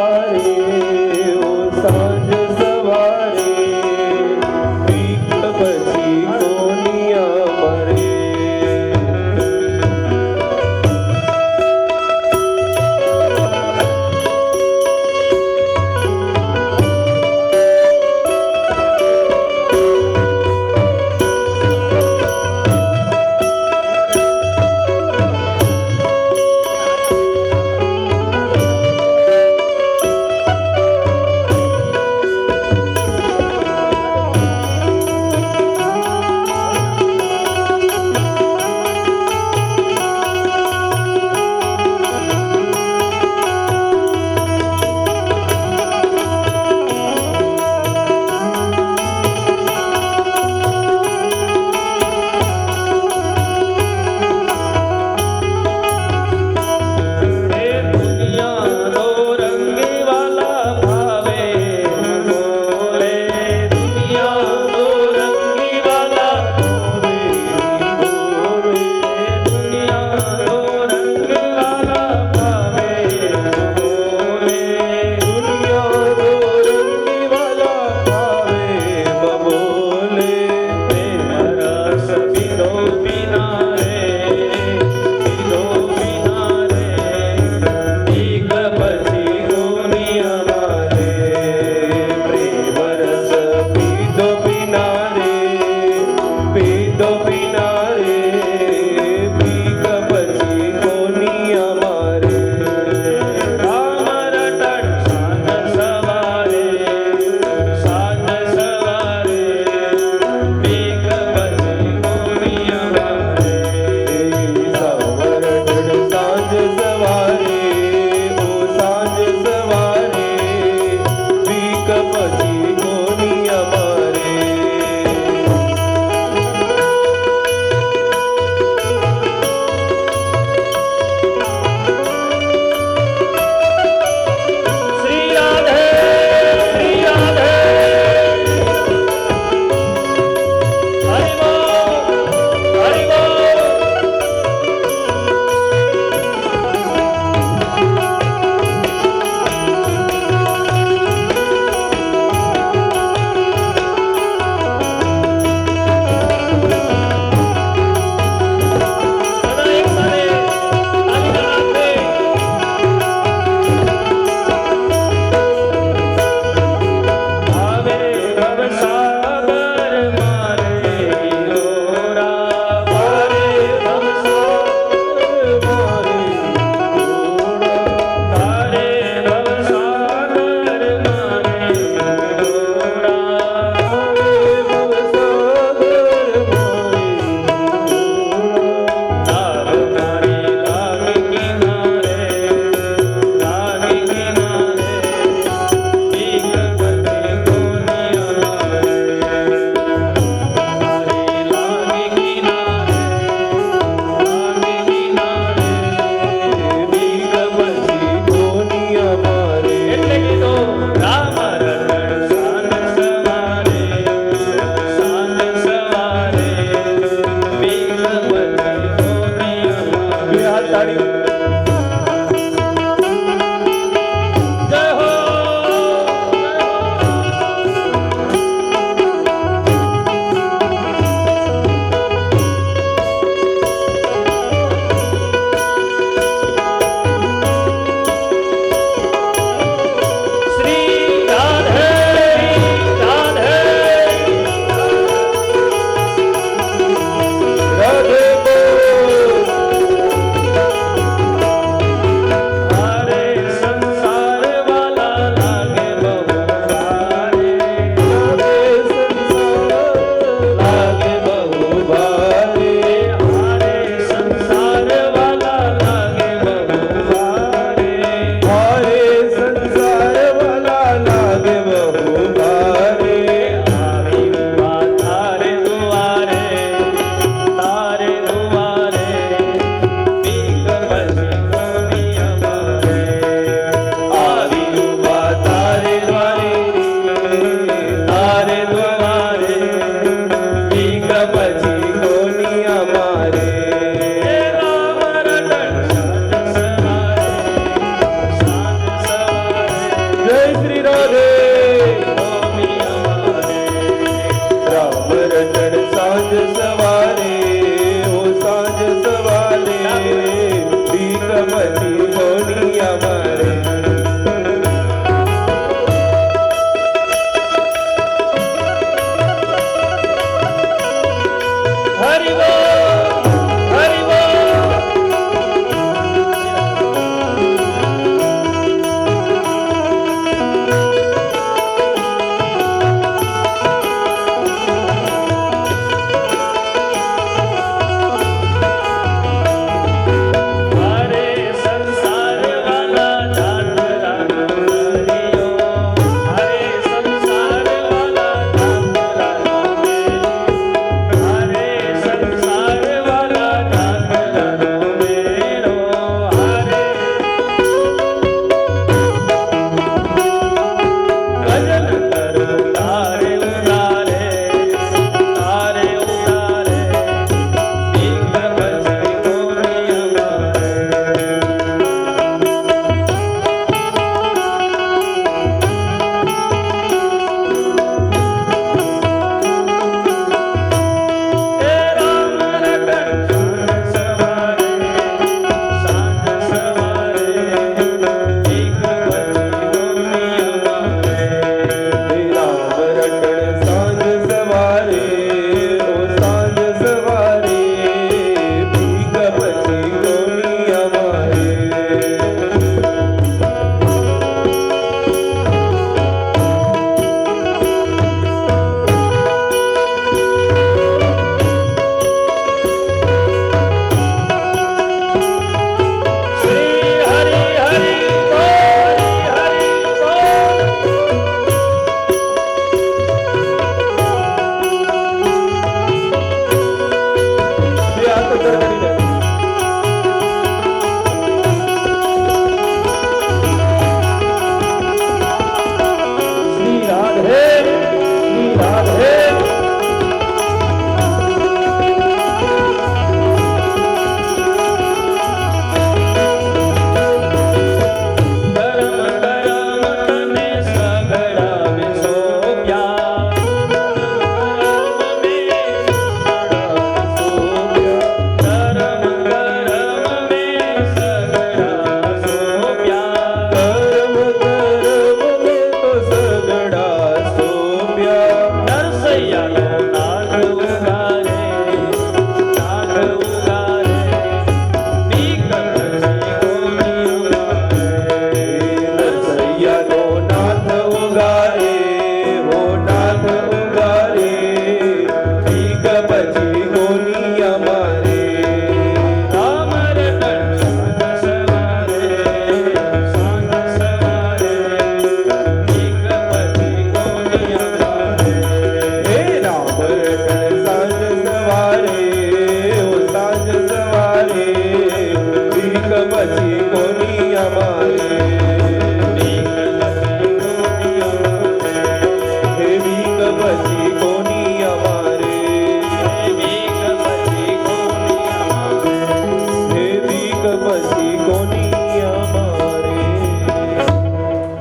રટણ સાંજ સવારે ઓ સાંજ સવારે ભીખ પછી કોની અમારે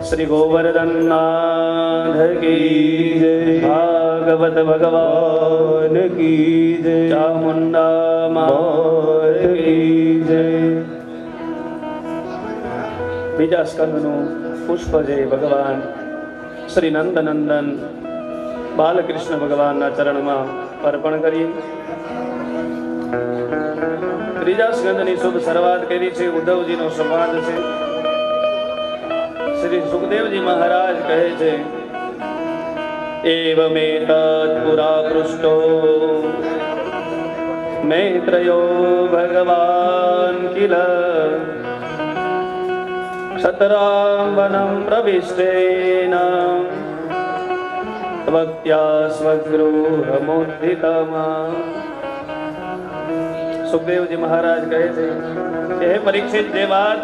श्री गोवर्धन नाथ की जय, भागवत भगवान की जय, चामुंडा मात की जय। बीजा स्कंदનું પુષ્પ જય ભગવાન શ્રી નંદનંદન બાલકૃષ્ણ ભગવાનના ચરણમાં અર્પણ કરીએ। ત્રીજા સ્કંદની શુભ શરૂઆત કરી છે। ઉદ્ધવજીનો સંવાદ છે। શ્રી સુખદેવજી મહારાજ કહે છે, એવમેતत् પુરા પૃષ્ટો મૈત્રયો ભગવાન કિલ ક્ષતરામ વનમ પ્રવિષ્ટેન ત્વક્ત્યા સ્વગૃહમુદ્ધિતમ। સુખદેવજી મહારાજ કહે છે કે હે પરીક્ષિત, જે વાત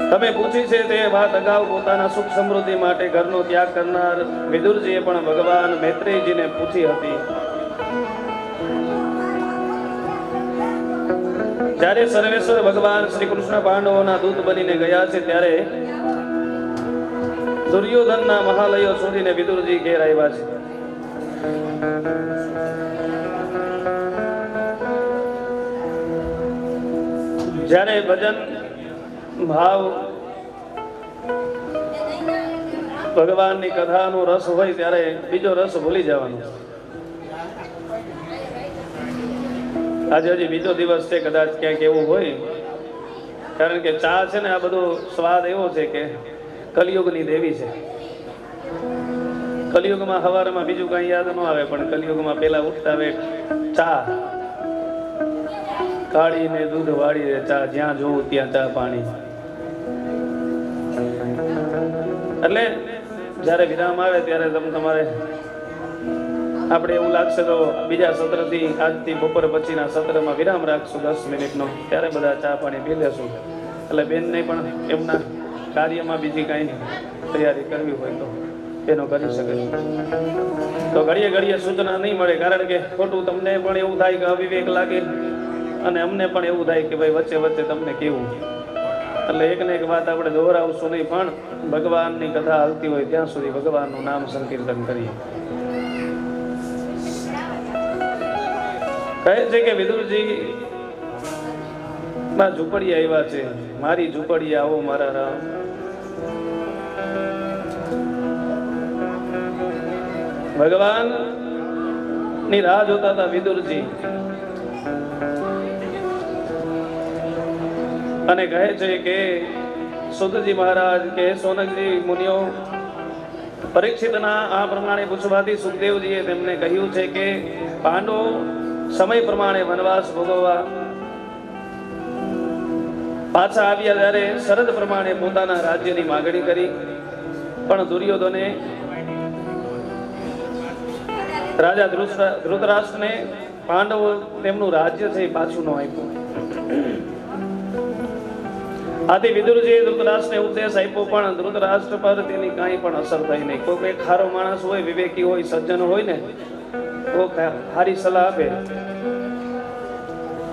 તમે પૂછી છે તે વાત અગાઉ પોતાના સુખ સમૃદ્ધિ માટે ઘરનો ત્યાગ કરનાર વિદુરજીએ પણ ભગવાન મૈત્રેયજીને પૂછી હતી। જ્યારે સર્વેશ્વર ભગવાન શ્રી કૃષ્ણ પાંડવોના દૂત બનીને ગયા છે ત્યારે દુર્યોધનના મહાલયો છોડીને વિદુરજી ઘેર આવ્યા છે। જ્યારે ભજન ભાવ ભગવાનની કથાનો રસ હોય ત્યારે બીજો રસ ભૂલી જવાનો. આજે હજી બીજો દિવસ છે, કદાચ ક્યાંક એવું હોય, કારણ કે ચા છે ને આ બધો સ્વાદ એવો છે કે કલિયુગની દેવી છે. કલિયુગમાં સવારમાં બીજું કઈ યાદ ન આવે, પણ કલિયુગમાં પેલા ઉઠતા વેઠ ચા, કાઢીને દૂધ વાળી ચા, જ્યાં જોવું ત્યાં ચા પાણી. એટલે જ્યારે વિરામ આવે ત્યારે તમારે આપણે એવું લાગશે તો બીજા સત્રથી, આજથી બપોર પછીના સત્રમાં વિરામ રાખશું 10 મિનિટનો, ત્યારે બધા ચા પાણી પી લેશું. એટલે બેનને પણ એમના કાર્યમાં બીજી કાંઈ તૈયારી કરવી હોય તો એનો કરી શકે. તો ઘડીએ ઘડીએ સૂચના નહીં મળે, કારણ કે ખોટું તમને પણ એવું થાય કે અવિવેક લાગે, અને અમને પણ એવું થાય કે ભાઈ વચ્ચે વચ્ચે તમને કેવું. એટલે એક ને એક વાત આપણે દોહરાવશું નહીં, પણ ભગવાનની કથા હાલતી હોય ત્યાં સુધી ભગવાનનું નામ સંકીર્તન કરીએ. કહે છે કે વિદુરજી ના ઝૂંપડી આવ્યા છે, મારી ઝૂંપડી આવો મારા રામ. ભગવાન ની રાહ જોતા હતા વિદુરજી, અને કહે છે કે સુતજી મહારાજ કે સોનકજી મુનિઓ, પરીક્ષિતના આ પ્રમાણે પૂછવાથી સુખદેવજીએ તેમને કહ્યું છે કે પાંડવો સમય પ્રમાણે વનવાસ ભોગવવા પાછા આવ્યા ત્યારે શરત પ્રમાણે પોતાના રાજ્યની માગણી કરી, પણ દુર્યોધને રાજા ધૃતરાષ્ટ્રને પાંડવો તેમનું રાજ્ય છે પાછું ન આપ્યું. આથી વિદુરજીએ ધૃતરાષ્ટ્રને ઉપદેશ આપ્યો, પણ ધૃતરાષ્ટ્ર પર તેની કાંઈ પણ અસર થઈ નહીં. કોઈ એક ખારો માણસ હોય, વિવેકી હોય, સજ્જન હોય ને તો સારી સલાહ આપે,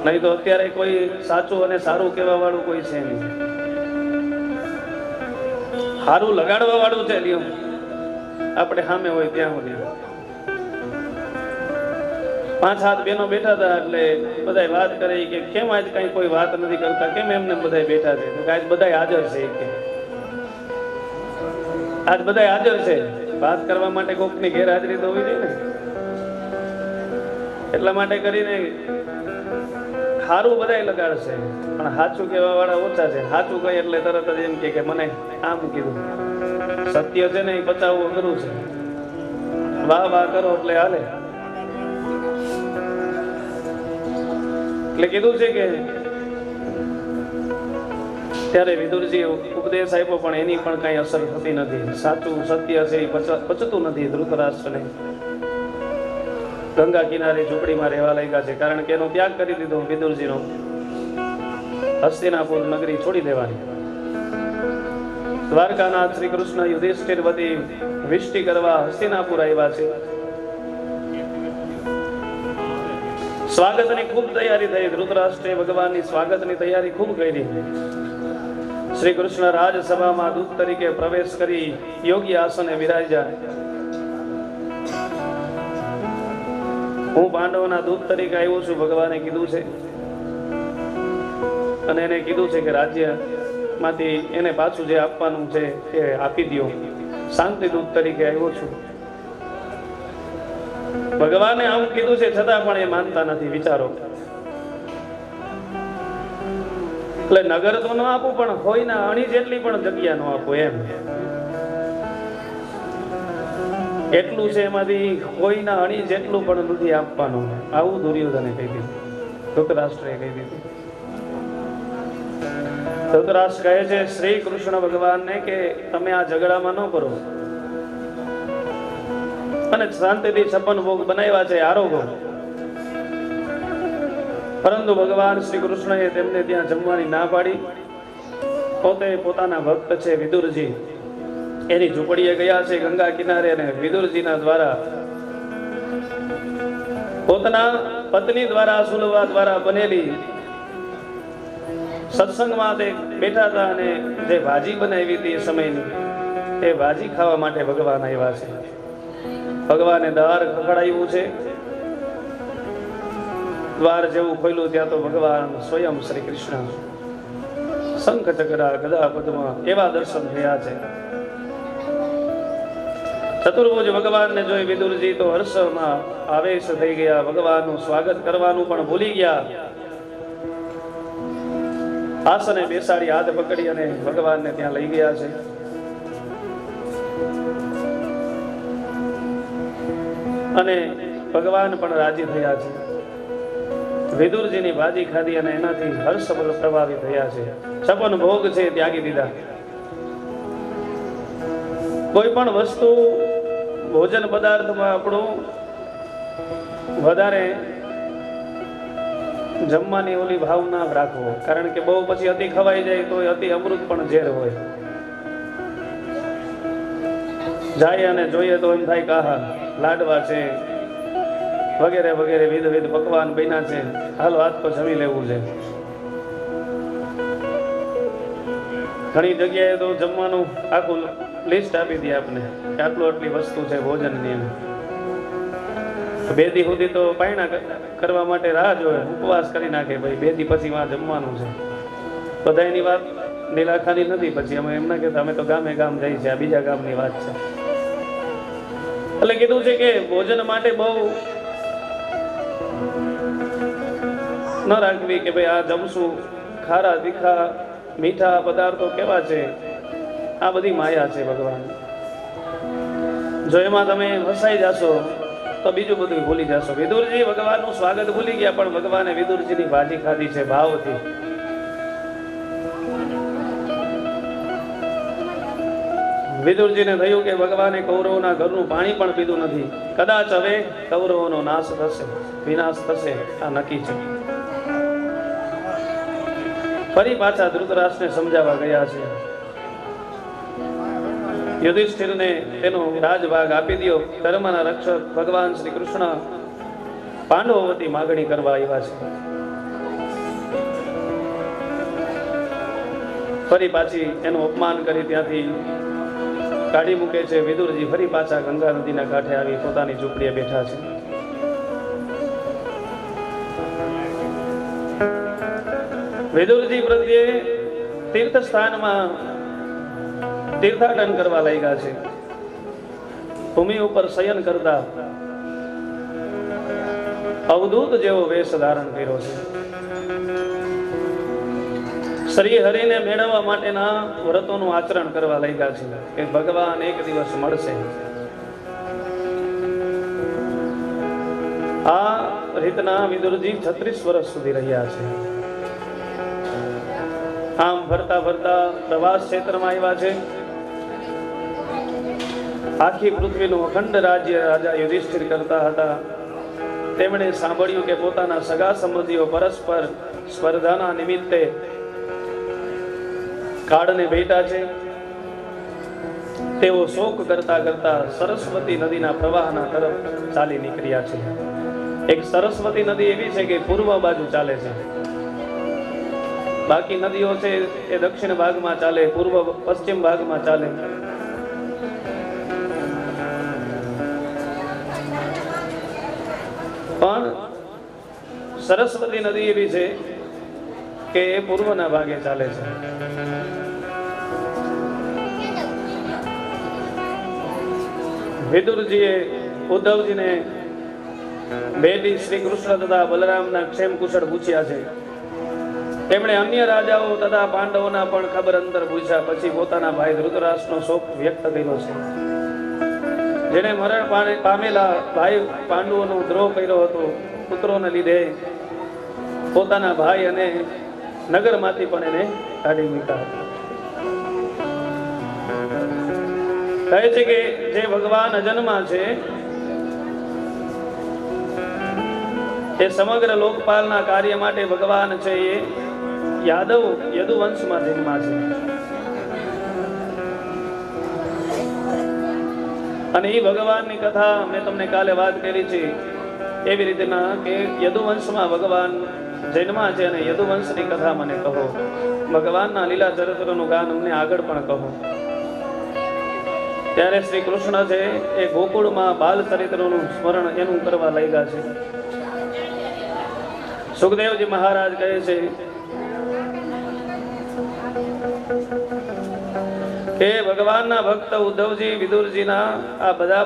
નહીં તો અત્યારે કોઈ સાચું અને સારું કહેવા વાળું કોઈ છે નહીં. સારું લગાડવા વાળું છે લ્યો, આપણે સામે હોય ત્યાં સુધી. 5-7 બહેનો બેઠા હતા, એટલે બધા વાત કરે કે કેમ આજ કઈ કોઈ વાત નથી કરતા, કેમ એમને બધા બેઠા છે? આજ બધા હાજર છે કે આજ બધા હાજર છે. વાત કરવા માટે કોકની ગેરહાજરી તો હોવી જોઈએ ને. એટલા માટે કરીને સારું બધા લગાડશે, પણ સાચું કહેવા વાળા ઓછા છે. સાચું કહે એટલે તરત જ એમ કે મને આમ કીધું. સત્ય છે ને એ બચાવવું અઘરું છે. વાહ વાહ કરો એટલે હાલે. એટલે કીધું છે કે ત્યારે વિદુરજી ઉપદેશ આપ્યો, પણ એની પણ કઈ અસર થતી નથી. સાચું સત્ય છે એ પચતું નથી ધૃતરાષ્ટ્રને. ગંગા કિનારે ઝૂંપડીમાં રહેવા લાગ્યા છે, કારણ કે એનો ત્યાગ કરી દીધો વિદુરજીનો. હસ્તિનાપુર નગરી છોડી દેવાની. દ્વારકાનાથ શ્રી કૃષ્ણ યુધિષ્ઠિર વતી વિષ્ટિ કરવા હસ્તિનાપુર આવ્યા છે. સ્વાગતની ખૂબ તૈયારી થઈ. ધૃતરાષ્ટ્રે ભગવાનની સ્વાગતની તૈયારી ખૂબ કરી. શ્રી કૃષ્ણ રાજસભામાં દૂત તરીકે પ્રવેશ કરી યોગ્ય આસને બિરાજ્યા. હું પાંડવોના દૂત તરીકે આવ્યો છું, ભગવાને કીધું છે. અને એને કીધું છે કે રાજ્યમાંથી એને પાછું જે આપવાનું છે એ આપી દો. શાંતિ દૂત તરીકે આવ્યો છું. ભગવાને આમ કીધું છે, છતાં પણ એ માનતા નથી. વિચારો. એટલે નગર તો ન આપું, પણ હોય ના અણી જેટલી પણ જગ્યા ન આપું એમ. એટલું છે એમાંથી કોઈના અણી જેટલું પણ નથી આપવાનું. આવું દુર્યોધને કહી દીધું, ધૃતરાષ્ટ્રએ કહી દીધું. ધૃતરાષ્ટ્ર કહે છે શ્રી કૃષ્ણ ભગવાનને કે તમે આ ઝઘડામાં ન કરો, અને શાંતિથી 56 ભોગ બનાવ્યા છે, આરોગો. પરંતુ ભગવાન શ્રી કૃષ્ણએ તેમને ત્યાં જમવાની ના પાડી. પોતે પોતાના ભક્ત છે વિદુરજી, એની ઝૂંપડીએ ગયા છે ગંગા કિનારે, અને વિદુરજીના દ્વારા પોતાના પત્ની દ્વારા સુલભા દ્વારા બનેલી સત્સંગમાં તે બેઠા હતા, અને જે ભાજી બનાવી હતી એ સમયની, એ ભાજી ખાવા માટે ભગવાન આવ્યા છે. ભગવાને દ્વાર ખખડાવ્યું છે. દ્વાર જેવું ખોલ્યું ત્યાં તો ભગવાન સ્વયં શ્રી કૃષ્ણ શંખ ચક્ર ગદા પદ્મ એવા દર્શન થયા છે. ચતુર્ભુજ ભગવાનને જોઈ વિદુરજી તો હર્ષમાં આવેશ થઈ ગયા. ભગવાનનું સ્વાગત કરવાનું પણ ભૂલી ગયા. આસને બેસાડી હાથ પકડી અને ભગવાનને ત્યાં લઈ ગયા છે. અને ભગવાન પણ રાજી થયા છે. વિદુરજીની ભાજી ખાધી અને એનાથી હર્ષ પ્રભાવિત થયા છે. 56 ભોગ છે ત્યાગી દીધા. કોઈ પણ વસ્તુ ભોજન પદાર્થમાં આપણું વધારે જમવાની ઓલી ભાવના રાખવો, કારણ કે બહુ પછી અતિ ખવાઈ જાય તો અતિ અમૃત પણ ઝેર હોય. જાય અને જોઈએ તો એમ થાય કે આહા લાડવા છે વગેરે વગેરે વિધ પકવાન બન્યા છે, હાલો આજ તો જમી લેવું છે. ઘણી જગ્યાએ તો જમવાનું આખું લિસ્ટ આપી દે આપને કે આટલી વસ્તુ છે ભોજનની. 2 દી સુધી તો પાયણા કરવા માટે રાહ જોવે, ઉપવાસ કરી નાખે ભાઈ 2 દી પછી માં જમવાનું છે. બધા એની વાત નીલાખાની નથી. પછી અમે એમ ના કહેતા અમે તો ગામે ગામ જઈએ છીએ, આ બીજા ગામની વાત છે. એટલે કીધું છે કે ભોજન માટે બહુ ન રાખવી કે ભાઈ આ જમશું, ખારા તીખા મીઠા પદાર્થો કેવા છે, આ બધી માયા છે ભગવાન. જો એમાં તમે ફસાઈ જશો તો બીજું બધું ભૂલી જશો. વિદુરજી ભગવાનનું સ્વાગત ભૂલી ગયા, પણ ભગવાને વિદુરજીની ભાજી ખાધી છે ભાવથી. વિદુરજીને થયું કે ભગવાને કૌરવોના ઘરનું પાણી પણ પીધું નથી. કદાચ હવે કૌરવોનો નાશ થશે, વિનાશ થશે, આ નક્કી છે. ફરી પાછા ધૃતરાષ્ટ્રને સમજાવવા ગયા છે. યુધિષ્ઠિરને તેનો રાજભાગ આપી દો. ધર્મના રક્ષક ભગવાન શ્રી કૃષ્ણ પાંડવો વતી માગણી કરવા આવ્યા છે. ફરી પાછી એનું અપમાન કરી ત્યાંથી કાઢી મૂકે છે. વિદુરજી ફરી પાછા ગંગા નદીના કાંઠે આવી પોતાની ઝૂંપડીએ બેઠા છે. વિદુરજી પ્રત્યે તીર્થ સ્થાનમાં તીર્થાટન કરવા લાગ્યા છે. ભૂમિ ઉપર શયન કરતા અવધૂત જેવો વેશ ધારણ કર્યો છે. શ્રી હરિને મેળવવા માટેના વ્રતોનું આચરણ કરવા લાગ્યા છે કે ભગવાન એક દિવસ મળશે. આ રીતના વિદુરજી 36 વર્ષ સુધી રહ્યા છે. આમ ફરતા ફરતા પ્રવાસ ક્ષેત્રમાં આવ્યા છે. આખી પૃથ્વીનું અખંડ રાજ્ય રાજા યુધિષ્ઠિર કરતા હતા. તેમણે સાંભળ્યું કે પોતાના સગા સંબંધીઓ પરસ્પર સ્પર્ધાના નિમિત્તે કાળને બેઠા છે. તેઓ શોક કરતા કરતા સરસ્વતી નદીના પ્રવાહના તરફ ચાલી નીકળ્યા છે. એક સરસ્વતી નદી એવી છે કે પૂર્વ બાજુ ચાલે છે, બાકી નદીઓ છે એ દક્ષિણ ભાગમાં ચાલે, પૂર્વ પશ્ચિમ ભાગમાં ચાલે. પણ સરસ્વતી નદી એવી છે કે એ પૂર્વના ભાગે ચાલે છે. વિદુરજીએ ઉદ્ધવજીને બેટી શ્રી કૃષ્ણ તથા બલરામના ક્ષેમ કુશળ પૂછ્યા છે. તેમણે અન્ય રાજાઓ તથા પાંડવોના પણ ખબર અંતર પૂછ્યા. પછી પોતાના ભાઈ ધૃતરાષ્ટ્રનો શોક વ્યક્ત કર્યો છે. જેને મરણ પામેલા ભાઈ પાંડવોનો દ્રોહ કર્યો હતો, પુત્રોને લીધે પોતાના ભાઈ અને નગરમાંથી પણ એને કાઢી મૂક્યા હતા. કહે છે કે જે ભગવાન અજન્મા છે એ સમગ્ર લોકપાલના કાર્ય માટે ભગવાન છે એ યદુવંશમાં જન્મા છે. અને એ ભગવાનની કથા મેં તમને કાલે વાત કરી છે. એવી રીતના કે યદુવંશમાં ભગવાન જન્મા છે અને યદુવંશની કથા મને કહો. ભગવાનના લીલા ચરિત્રનું ગાન અમને આગળ પણ કહો. ત્યારે શ્રી કૃષ્ણ છે એ ગોકુળમાં બાલ ચરિત્રનું સ્મરણ એનું કરવા લાગ્યા છે. સુખદેવજી મહારાજ કહે છે કે ભગવાનના ભક્ત ઉદ્ધવજી વિદુરજીના આ બધા